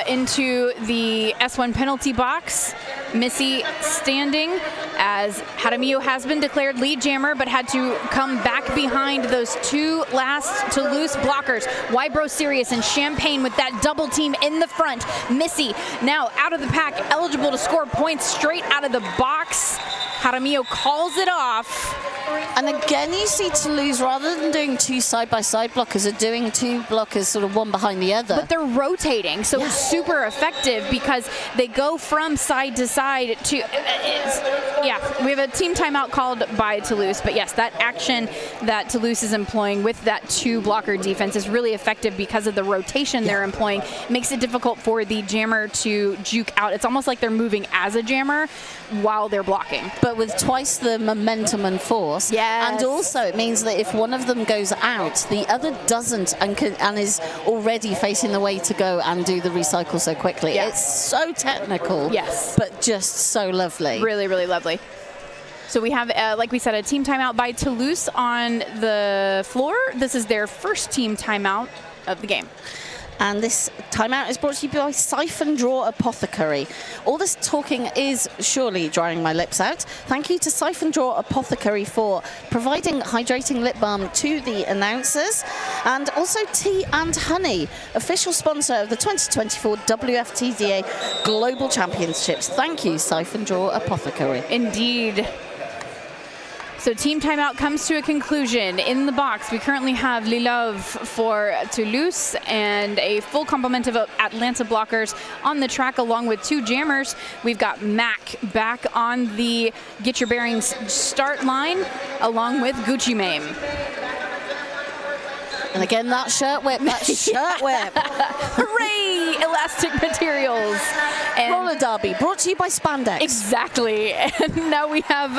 into the S1 penalty box. Missy standing as Jaramillo has been declared lead jammer, but had to come back behind those two last Toulouse blockers. Wybro Sirius and Champagne with that double team in the front. Missy now out of the pack, eligible to score points straight out of the box. Jaramillo calls it off. And again, you see Toulouse, rather than doing two side-by-side blockers, are doing two blockers sort of one behind the other. But they're rotating, so it's super effective because they go from side to side to, we have a team timeout called by Toulouse, but yes, that action that Toulouse is employing with that two blocker defense is really effective because of the rotation they're employing. Makes it difficult for the jammer to juke out. It's almost like they're moving as a jammer while they're blocking. But with twice the momentum and force. Yes. And also it means that if one of them goes out, the other doesn't and is already facing the way to go and do the recycle so quickly. Yeah. It's so technical, but just so lovely. Really, really lovely. So we have, like we said, a team timeout by Toulouse on the floor. This is their first team timeout of the game. And this timeout is brought to you by Siphon Draw Apothecary. All this talking is surely drying my lips out. Thank you to Siphon Draw Apothecary for providing hydrating lip balm to the announcers. And also Tea and Honey, official sponsor of the 2024 WFTDA Global Championships. Thank you, Siphon Draw Apothecary. Indeed. So team timeout comes to a conclusion. In the box, we currently have Lilov for Toulouse and a full complement of Atlanta blockers on the track along with two jammers. We've got Mac back on the Get Your Bearings start line along with Gucci Mame. And again, that shirt whip, Hooray! Elastic materials. And roller derby, brought to you by Spandex. Exactly. And now we have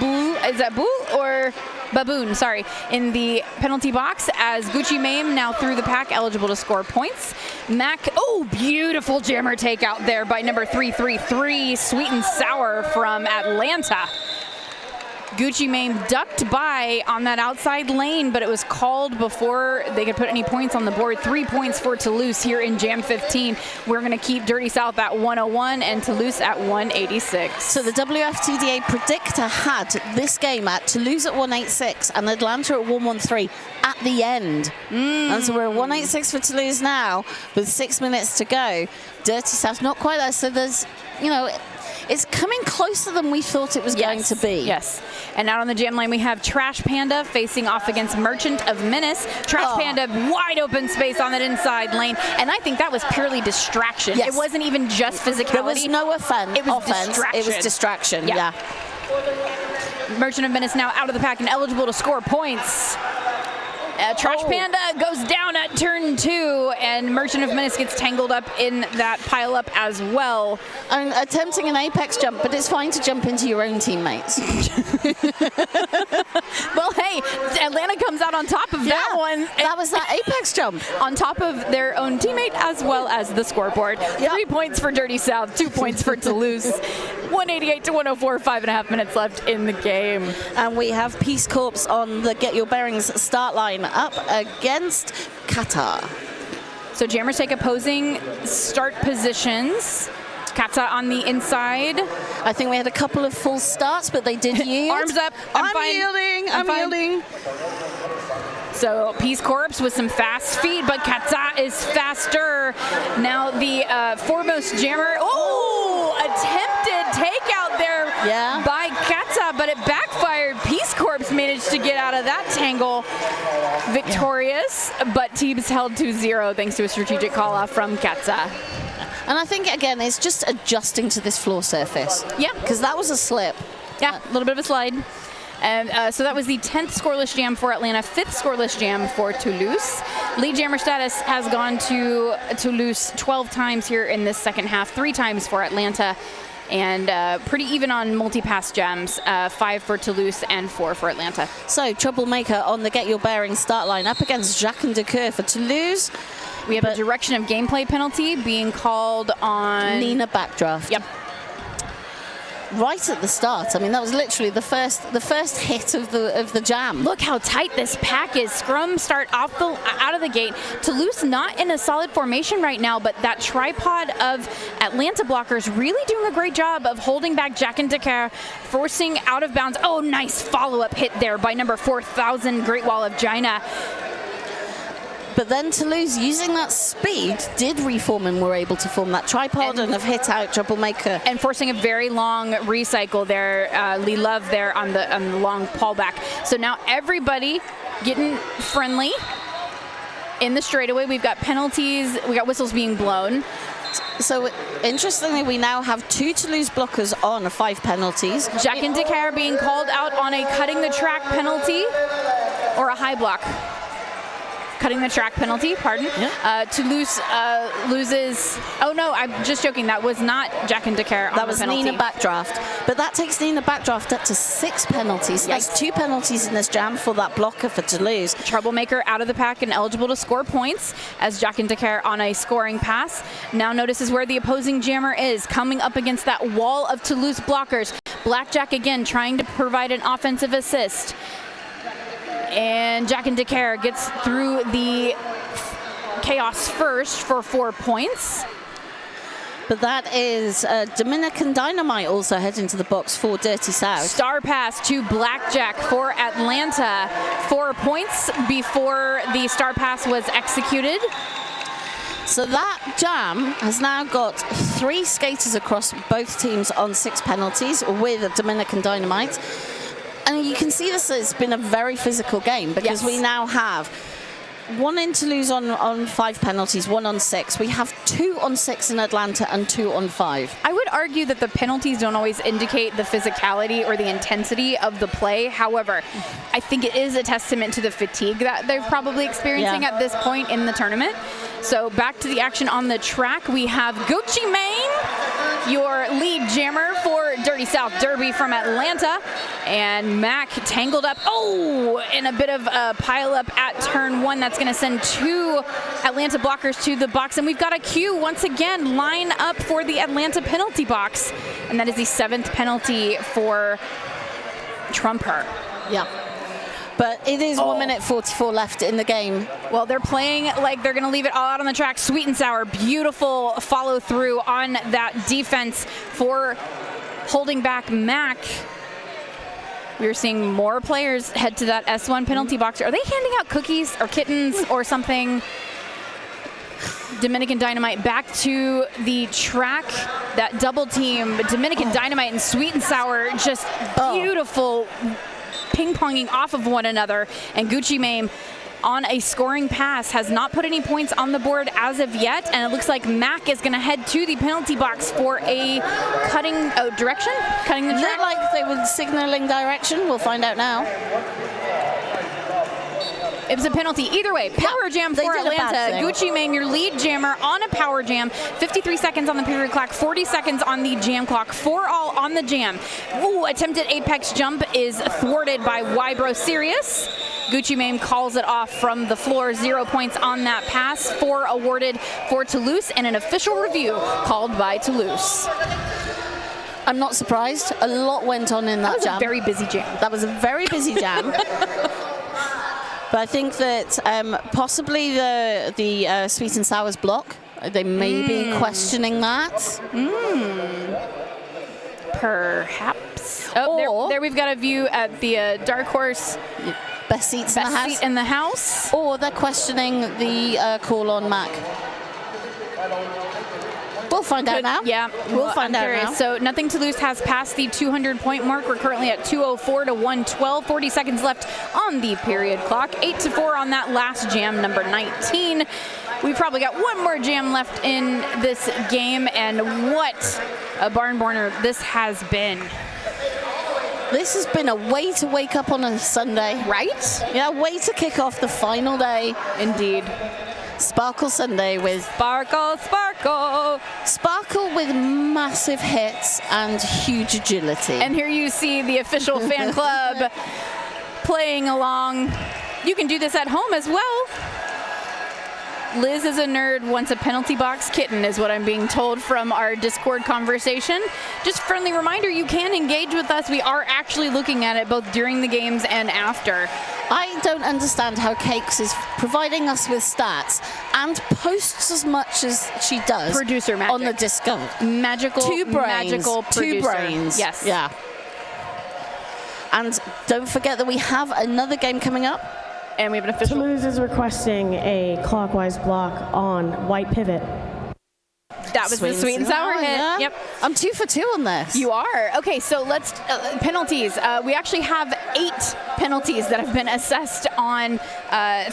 Bull, is that Bull or Baboon, sorry, in the penalty box as Gucci Mame now through the pack, eligible to score points. Mac, oh, beautiful jammer takeout there by number 333, Sweet and Sour from Atlanta. Gucci Mame ducked by on that outside lane, but it was called before they could put any points on the board. 3 points for Toulouse here in Jam 15. We're going to keep Dirty South at 101 and Toulouse at 186. So the WFTDA predictor had this game at Toulouse at 186 and Atlanta at 113 at the end. And so we're at 186 for Toulouse now with 6 minutes to go. Dirty South not quite there, so there's, it's coming closer than we thought it was going to be. Yes. And out on the jam line, we have Trash Panda facing off against Merchant of Menace. Trash Panda, wide open space on that inside lane. And I think that was purely distraction. Yes. It wasn't even just physicality. There was no offense. It was distraction. It was distraction, yeah. Merchant of Menace now out of the pack and eligible to score points. Trash Panda goes down at turn 2, and Merchant of Menace gets tangled up in that pile up as well. I'm attempting an apex jump, but it's fine to jump into your own teammates. Well, hey, Atlanta comes out on top of that one. That was that apex jump. On top of their own teammate as well as the scoreboard. 3 points for Dirty South, 2 points for Toulouse. 188 to 104, 5.5 minutes left in the game. And we have Peace Corps on the Get Your Bearings start line up against Qatar. So jammers take opposing start positions. Kata on the inside. I think we had a couple of false starts, but they did yield. Arms up. I'm yielding. So Peace Corps with some fast feet, but Kata is faster. Now the foremost jammer. Oh, attempted takeout there by Kata, but it backfired. Peace Corps managed to get out of that tangle victorious, but teams held 2-0 thanks to a strategic call off from Kata. And I think, again, it's just adjusting to this floor surface. Yeah. Because that was a slip. Yeah, a little bit of a slide. And so that was the 10th scoreless jam for Atlanta, 5th scoreless jam for Toulouse. Lead jammer status has gone to Toulouse 12 times here in this second half, 3 times for Atlanta, and pretty even on multi-pass jams, 5 for Toulouse and 4 for Atlanta. So Troublemaker on the Get Your Bearings start line up against Jacques and Decoeur for Toulouse. We have a direction of gameplay penalty being called on Nina Backdraft. Yep. right at the start. I mean, that was literally the first hit of the jam. Look how tight this pack is. Scrum start out of the gate. Toulouse not in a solid formation right now, but that tripod of Atlanta blockers really doing a great job of holding back Jack and Decker, forcing out of bounds. Oh, nice follow-up hit there by number 4,000 Great Wall of China. But then Toulouse, using that speed, did reform and were able to form that tripod and have hit out Troublemaker. And forcing a very long recycle there, Lee Love there on the long pullback. So now everybody getting friendly in the straightaway. We've got penalties, we got whistles being blown. So interestingly, we now have 2 Toulouse blockers on 5 penalties. Jack and Decker being called out on a cutting the track penalty or a high block. Cutting the track penalty, pardon. Yeah. Toulouse loses. Oh no, I'm just joking. That was not Jack and Decker on That was the penalty. Nina Backdraft. But that takes Nina Backdraft up to 6 penalties. So that's 2 penalties in this jam for that blocker for Toulouse. Troublemaker out of the pack and eligible to score points as Jack and Decker on a scoring pass. Now notices where the opposing jammer is, coming up against that wall of Toulouse blockers. Blackjack again trying to provide an offensive assist. And Jack and Decker gets through the chaos first for 4 points. But that is Dominican Dynamite also heading to the box for Dirty South. Star pass to Blackjack for Atlanta. 4 points before the star pass was executed. So that jam has now got 3 skaters across both teams on 6 penalties with Dominican Dynamite. And you can see this has been a very physical game because we now have 1 in Toulouse on 5 penalties, 1 on 6. We have 2 on 6 in Atlanta and 2 on 5. I would argue that the penalties don't always indicate the physicality or the intensity of the play. However, I think it is a testament to the fatigue that they're probably experiencing at this point in the tournament. So back to the action on the track. We have Gucci Mane, your lead jammer for Dirty South Derby from Atlanta. And Mac tangled up, in a bit of a pile up at turn 1. That's going to send 2 Atlanta blockers to the box. And we've got a cue once again line up for the Atlanta penalty box. And that is the 7th penalty for Trumper. Yeah. But it is 1 minute 44 left in the game. Well, they're playing like they're going to leave it all out on the track. Sweet and sour, beautiful follow through on that defense for holding back Mac. We're seeing more players head to that S1 penalty box. Are they handing out cookies or kittens or something? Dominican Dynamite back to the track. That double team, Dominican Dynamite and Sweet and Sour, just beautiful ping-ponging off of one another. And Gucci Mane on a scoring pass has not put any points on the board as of yet, and it looks like Mac is going to head to the penalty box for a cutting direction, cutting the track. Looked like they were signaling direction. We'll find out now. It was a penalty. Either way, power jam for Atlanta. Gucci Mane, your lead jammer on a power jam. 53 seconds on the period clock, 40 seconds on the jam clock. 4 all on the jam. Ooh, attempted apex jump is thwarted by Wybro Sirius. Gucci Mane calls it off from the floor. 0 points on that pass. 4 awarded for Toulouse, and an official review called by Toulouse. I'm not surprised. A lot went on in that jam. That was a very busy jam. That was a very busy jam. But I think that possibly the Sweet and Sour's block, they may be questioning that. Perhaps. Oh, there we've got a view at the Dark Horse. Best seats seat in the house. Or they're questioning the call on Mac. We'll find out now. Yeah, we'll find out now. So nothing Toulouse has passed the 200-point mark. We're currently at 2:04 to 1:12. 40 seconds left on the period clock. 8-4 on that last jam, number 19. We've probably got one more jam left in this game, and what a barn burner this has been. This has been a way to wake up on a Sunday. Right? Yeah, way to kick off the final day. Indeed. Sparkle Sunday with Sparkle, Sparkle. Sparkle with massive hits and huge agility. And here you see the official fan club playing along. You can do this at home as well. Liz is a nerd, wants a penalty box kitten, is what I'm being told from our Discord conversation. Just friendly reminder, you can engage with us. We are actually looking at it both during the games and after. I don't understand how Cakes is providing us with stats and posts as much as she does. Producer magic. On the Discord. Magical, two brains, magical producer. 2 brains. Yes. Yeah. And don't forget that we have another game coming up. And we have an official. Toulouse is requesting a clockwise block on white pivot. That was the sweet and sour hit. Yeah. Yep. I'm 2 for 2 on this. You are. Okay, so let's, penalties. We actually have 8 penalties that have been assessed on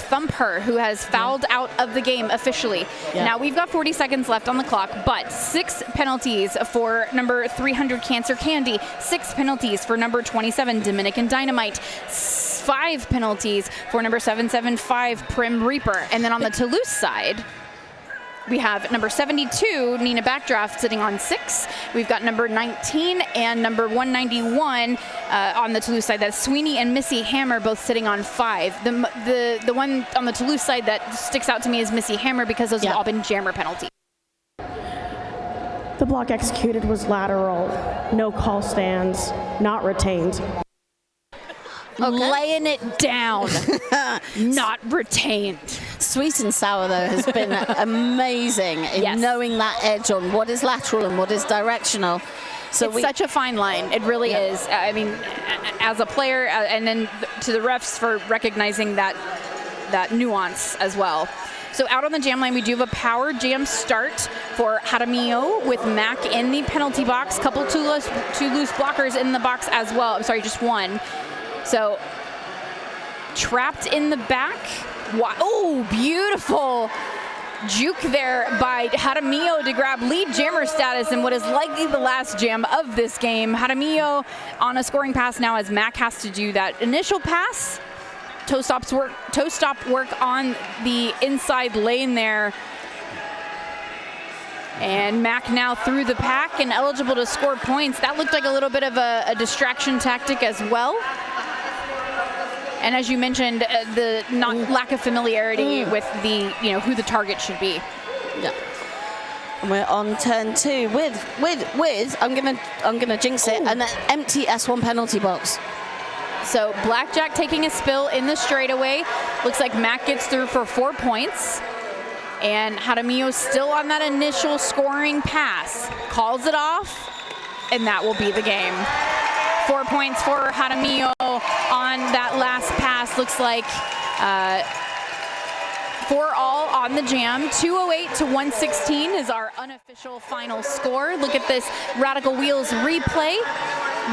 Thumper, who has fouled out of the game officially. Yeah. Now, we've got 40 seconds left on the clock, but 6 penalties for number 300 Cancer Candy, 6 penalties for number 27 Dominican Dynamite, 5 penalties for number 775 Prim Reaper. And then on the Toulouse side, we have number 72, Nina Backdraft, sitting on 6. We've got number 19 and number 191 on the Toulouse side. That's Sweeney and Missy Hammer, both sitting on 5. The one on the Toulouse side that sticks out to me is Missy Hammer, because those have all been jammer penalties. The block executed was lateral, no call stands, not retained. Okay. Laying it down, not retained. Sweet and Sour, though, has been amazing in knowing that edge on what is lateral and what is directional. So it's such a fine line. It really is. I mean, as a player, and then to the refs for recognizing that nuance as well. So out on the jam line, we do have a power jam start for Jaramillo with Mac in the penalty box. Couple two loose blockers in the box as well. I'm sorry, just one. So trapped in the back. Wow. Oh, beautiful juke there by Jaramillo to grab lead jammer status in what is likely the last jam of this game. Jaramillo on a scoring pass now, as Mac has to do that initial pass. Toe stop work on the inside lane there. And Mac now through the pack and eligible to score points. That looked like a little bit of a distraction tactic as well. And as you mentioned, the lack of familiarity with the, who the target should be. Yeah. And we're on turn 2 with I'm gonna jinx it, an empty S1 penalty box. So Blackjack taking a spill in the straightaway. Looks like Mac gets through for 4 points. And Jaramillo still on that initial scoring pass. Calls it off, and that will be the game. 4 points for Jaramillo on that last pass. Looks like 4 all on the jam. 208 to 116 is our unofficial final score. Look at this Radical Wheels replay.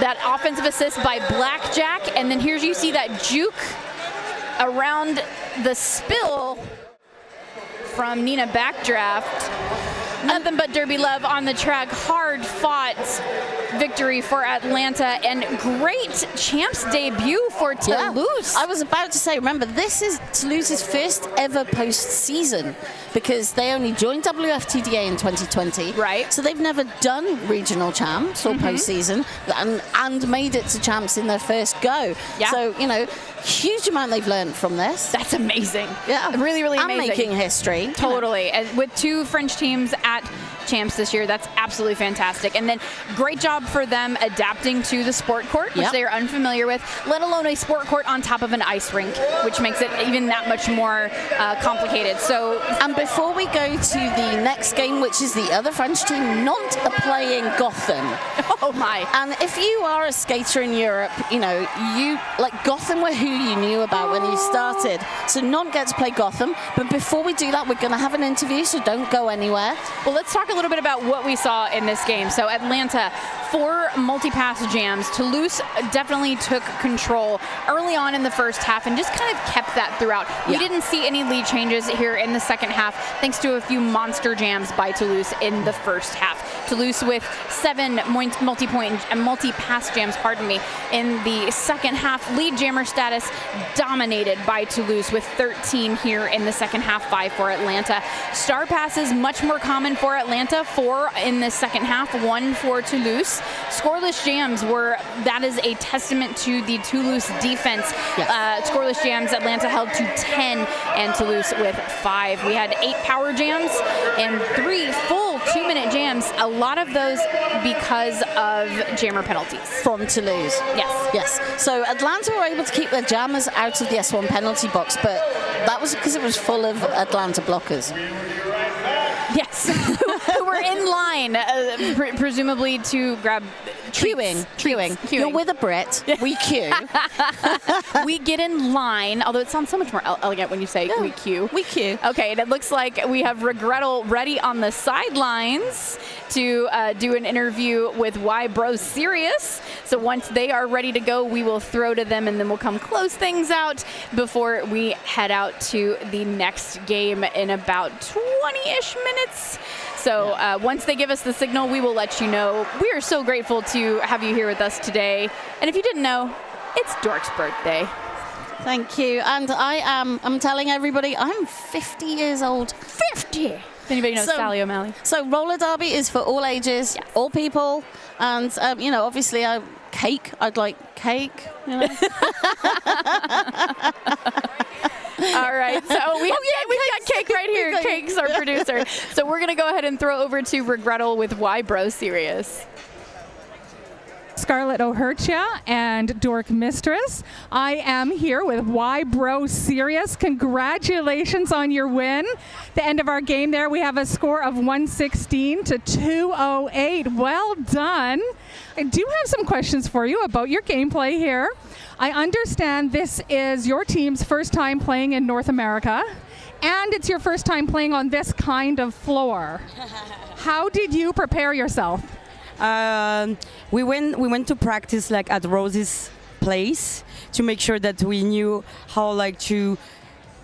That offensive assist by Blackjack. And then here you see that juke around the spill from Nina Backdraft. Nothing but Derby love on the track. Hard fought victory for Atlanta, and great champs debut for Toulouse. Yeah. I was about to say, remember, this is Toulouse's first ever postseason, because they only joined WFTDA in 2020. Right. So they've never done regional champs or postseason, and made it to champs in their first go. Yeah. So, huge amount they've learned from this. That's amazing. Yeah. Really, really amazing. And making history. Totally. And with 2 French teams at champs this year, that's absolutely fantastic. And then great job for them adapting to the sport court, which they are unfamiliar with, let alone a sport court on top of an ice rink, which makes it even that much more complicated. So, and before we go to the next game, which is the other French team, Nantes are playing Gotham. Oh my. And if you are a skater in Europe, Gotham were who you knew about when you started. So Nantes gets to play Gotham. But before we do that, we're going to have an interview, so don't go anywhere. Well, let's talk a little bit about what we saw in this game. So Atlanta, 4 multi-pass jams. Toulouse definitely took control early on in the first half and just kind of kept that throughout. We didn't see any lead changes here in the second half, thanks to a few monster jams by Toulouse in the first half. Toulouse with 7 multi-point and multi-pass jams, in the second half. Lead jammer status dominated by Toulouse with 13 here in the second half, 5 for Atlanta. Star passes much more common for Atlanta, 4 in the second half, 1 for Toulouse. Scoreless jams that is a testament to the Toulouse defense. Yes. Scoreless jams, Atlanta held to 10 and Toulouse with 5. We had 8 power jams and 3 full 2-minute jams, a lot of those because of jammer penalties. From Toulouse. Yes. So Atlanta were able to keep their jammers out of the S1 penalty box, but that was because it was full of Atlanta blockers. Yes, who were in line, presumably to grab Queuing. You're with a Brit. We queue. We get in line, although it sounds so much more elegant when you say we queue. We queue. Okay, and it looks like we have Regrettal ready on the sidelines to do an interview with Why Bro Serious. So once they are ready to go, we will throw to them and then we'll come close things out before we head out to the next game in about 20-ish minutes. So once they give us the signal, we will let you know. We are so grateful to have you here with us today. And if you didn't know, it's Dork's birthday. Thank you. And I'm telling everybody, I'm 50 years old. 50! If anybody knows Sally O'Malley. So roller derby is for all ages, all people. And, obviously cake. I'd like cake, All right, so we've got Cake right here. Cake's our producer. So we're going to go ahead and throw over to Regrettal with Why Bro Serious. Scarlett O'Hurcha and Dork Mistress. I am here with Why Bro Serious. Congratulations on your win. The end of our game there, we have a score of 116 to 208. Well done. I do have some questions for you about your gameplay here. I understand this is your team's first time playing in North America, and it's your first time playing on this kind of floor. How did you prepare yourself? We went to practice at Rose's place to make sure that we knew how to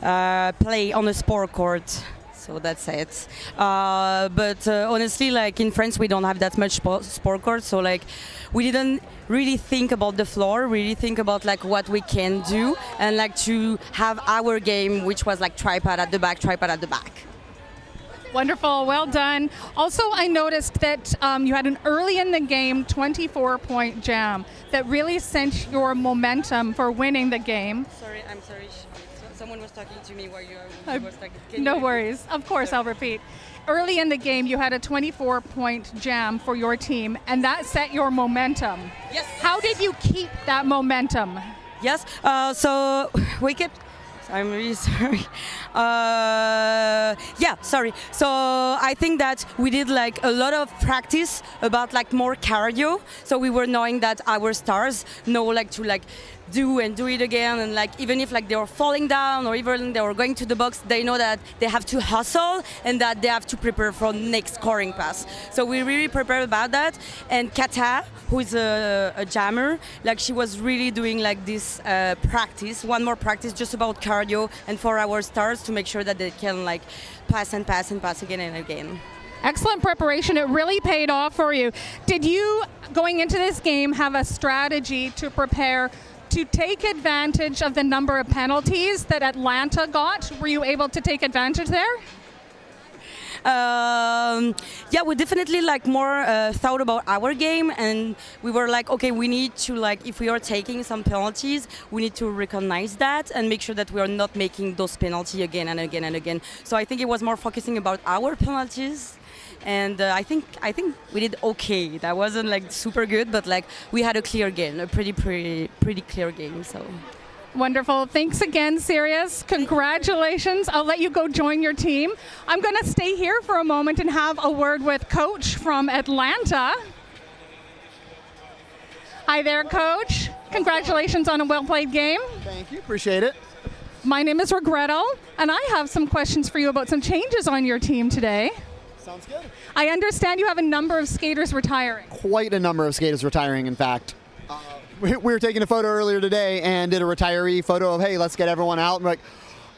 play on a sport court. So that's it. But honestly, in France, we don't have that much sport court. So we didn't really think about the floor, really think about what we can do, and to have our game, which was tripod at the back. Wonderful, well done. Also, I noticed that you had an early in the game 24-point jam that really sent your momentum for winning the game. I'm sorry. Someone was talking to me while you were talking. No worries. Of course, I'll repeat. Early in the game, you had a 24-point jam for your team, and that set your momentum. Yes. How did you keep that momentum? Yes. So we kept. I'm really sorry. Sorry. So I think that we did a lot of practice about more cardio. So we were knowing that our stars know to do it again, and even if they were falling down or even they were going to the box, they know that they have to hustle and that they have to prepare for next scoring pass. So we really prepared about that. And Kata, who is a jammer, she was really doing this practice, one more practice just about cardio and for our stars to make sure that they can pass and pass and pass again and again. Excellent preparation. It really paid off for you. Did you, going into this game, have a strategy to prepare to take advantage of the number of penalties that Atlanta got? Were you able to take advantage there? We definitely more thought about our game, and we were okay, we need to if we are taking some penalties, we need to recognize that and make sure that we are not making those penalties again and again and again. So I think it was more focusing about our penalties. And I think we did okay. That wasn't super good, but we had a clear game, a pretty clear game. So wonderful. Thanks again, Sirius. Congratulations. I'll let you go join your team. I'm going to stay here for a moment and have a word with Coach from Atlanta. Hi there, Coach. Congratulations on a well-played game. Thank you. Appreciate it. My name is Regrettal, and I have some questions for you about some changes on your team today. Sounds good. I understand you have a number of skaters retiring. Quite a number of skaters retiring, in fact. We were taking a photo earlier today and did a retiree photo of, hey, let's get everyone out. And we're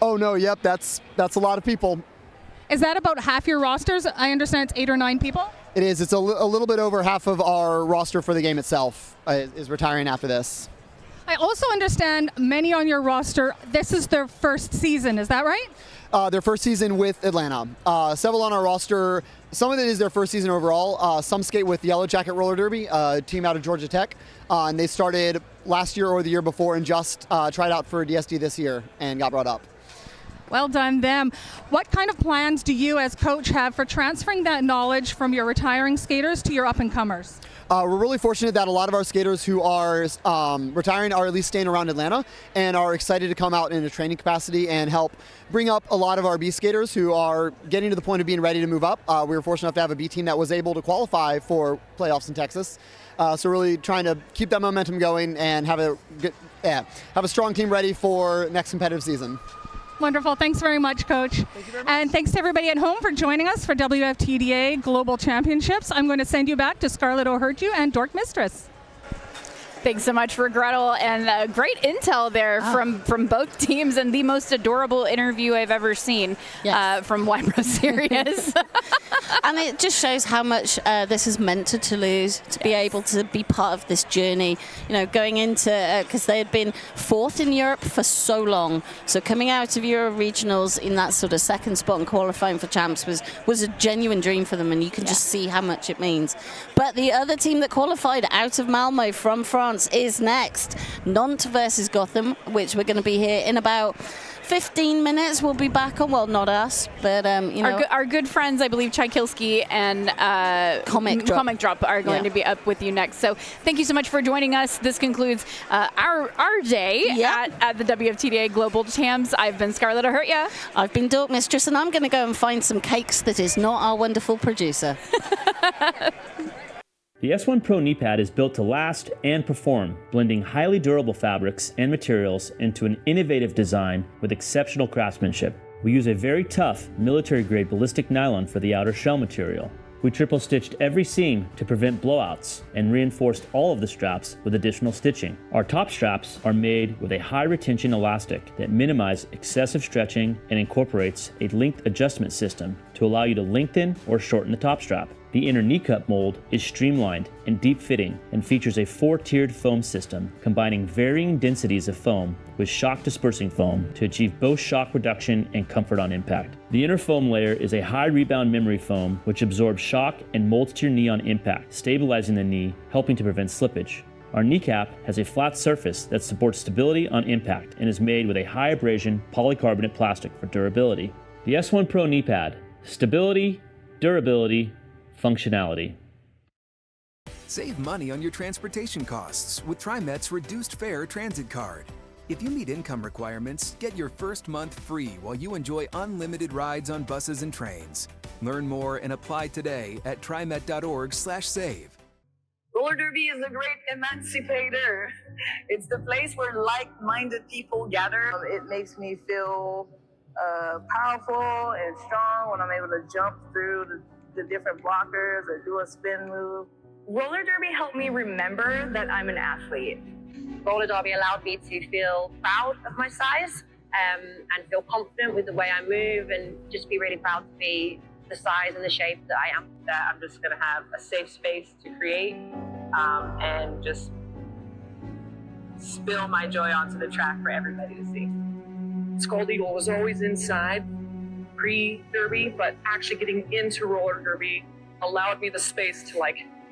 oh no, yep, that's a lot of people. Is that about half your rosters? I understand it's 8 or 9 people? It is. It's a little bit over half of our roster for the game itself is retiring after this. I also understand many on your roster, this is their first season, is that right? Their first season with Atlanta. Several on our roster, some of it is their first season overall. Some skate with Yellow Jacket Roller Derby, a team out of Georgia Tech. And they started last year or the year before and just tried out for DSD this year and got brought up. Well done them. What kind of plans do you as coach have for transferring that knowledge from your retiring skaters to your up-and-comers? We're really fortunate that a lot of our skaters who are retiring are at least staying around Atlanta and are excited to come out in a training capacity and help bring up a lot of our B skaters who are getting to the point of being ready to move up. We were fortunate enough to have a B team that was able to qualify for playoffs in Texas. So really trying to keep that momentum going and have a strong team ready for next competitive season. Wonderful. Thanks very much, Coach. Thank you very much. And thanks to everybody at home for joining us for WFTDA Global Championships. I'm going to send you back to Scarlett O'Hurju and Dork Mistress. Thanks so much for Gretel, and great intel there from both teams, and the most adorable interview I've ever seen from Wybro Serious. And it just shows how much this has meant to Toulouse to be able to be part of this journey. You know, going into, because they had been fourth in Europe for so long. So coming out of Euro regionals in that sort of second spot and qualifying for champs was a genuine dream for them, and you can just see how much it means. But the other team that qualified out of Malmo from France is next. Nantes versus Gotham, which we're going to be here in about 15 minutes. We'll be back on, well, not us, but you know, our good friends, I believe Tchaikovsky and Comic Drop are going to be up with you next. So thank you so much for joining us. This concludes our day at the WFTDA Global Champs. I've been Scarlett O'Hurju. I've been Dork Mistress, and I'm going to go and find some cakes that is not our wonderful producer. The S1 Pro knee pad is built to last and perform, blending highly durable fabrics and materials into an innovative design with exceptional craftsmanship. We use a very tough, military-grade ballistic nylon for the outer shell material. We triple-stitched every seam to prevent blowouts and reinforced all of the straps with additional stitching. Our top straps are made with a high-retention elastic that minimizes excessive stretching and incorporates a length adjustment system to allow you to lengthen or shorten the top strap. The inner knee cup mold is streamlined and deep-fitting and features a 4-tiered foam system, combining varying densities of foam with shock-dispersing foam to achieve both shock reduction and comfort on impact. The inner foam layer is a high-rebound memory foam which absorbs shock and molds to your knee on impact, stabilizing the knee, helping to prevent slippage. Our kneecap has a flat surface that supports stability on impact and is made with a high abrasion polycarbonate plastic for durability. The S1 Pro knee pad: stability, durability, functionality. Save money on your transportation costs with TriMet's reduced fare transit card. If you meet income requirements, get your first month free while you enjoy unlimited rides on buses and trains. Learn more and apply today at trimet.org/save. Roller derby is a great emancipator. It's the place where like-minded people gather. It makes me feel powerful and strong when I'm able to jump through the different blockers or do a spin move. Roller derby helped me remember that I'm an athlete. Roller derby allowed me to feel proud of my size and feel confident with the way I move, and just be really proud to be the size and the shape that I am. That I'm just gonna have a safe space to create and just spill my joy onto the track for everybody to see. Skull Eagle was always inside pre-derby, but actually getting into roller derby allowed me the space to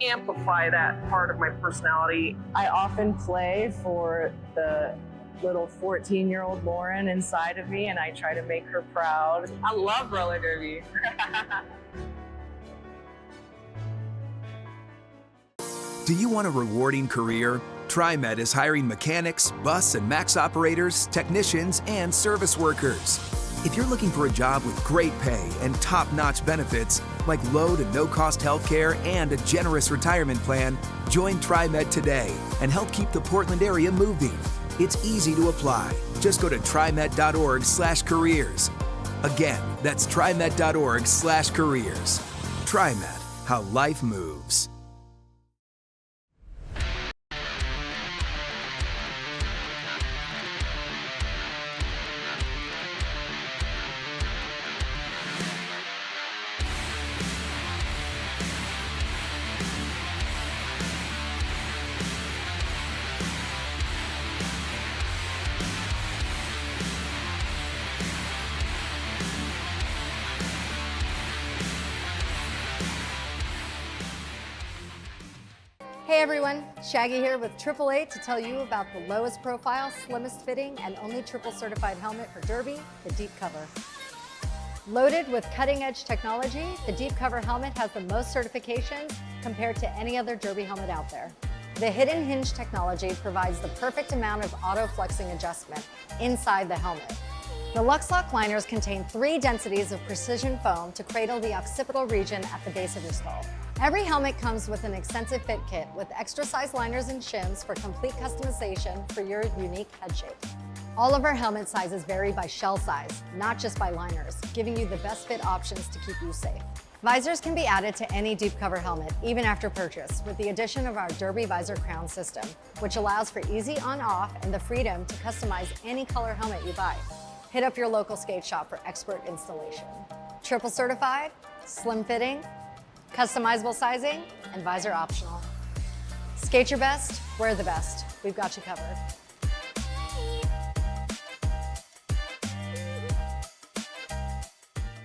amplify that part of my personality. I often play for the little 14-year-old Lauren inside of me, and I try to make her proud. I love roller derby. Do you want a rewarding career? TriMet is hiring mechanics, bus and max operators, technicians, and service workers. If you're looking for a job with great pay and top-notch benefits, like low to no-cost healthcare and a generous retirement plan, join TriMet today and help keep the Portland area moving. It's easy to apply. Just go to trimet.org/careers. Again, that's trimet.org/careers. TriMet, how life moves. Hey everyone, Shaggy here with AAA to tell you about the lowest profile, slimmest fitting, and only triple certified helmet for Derby, the Deep Cover. Loaded with cutting-edge technology, the Deep Cover helmet has the most certifications compared to any other Derby helmet out there. The hidden hinge technology provides the perfect amount of auto-flexing adjustment inside the helmet. The LuxLock liners contain 3 densities of precision foam to cradle the occipital region at the base of your skull. Every helmet comes with an extensive fit kit with extra size liners and shims for complete customization for your unique head shape. All of our helmet sizes vary by shell size, not just by liners, giving you the best fit options to keep you safe. Visors can be added to any Deep Cover helmet, even after purchase, with the addition of our Derby Visor Crown system, which allows for easy on-off and the freedom to customize any color helmet you buy. Hit up your local skate shop for expert installation. Triple certified, slim fitting, customizable sizing, and visor optional. Skate your best, wear the best. We've got you covered.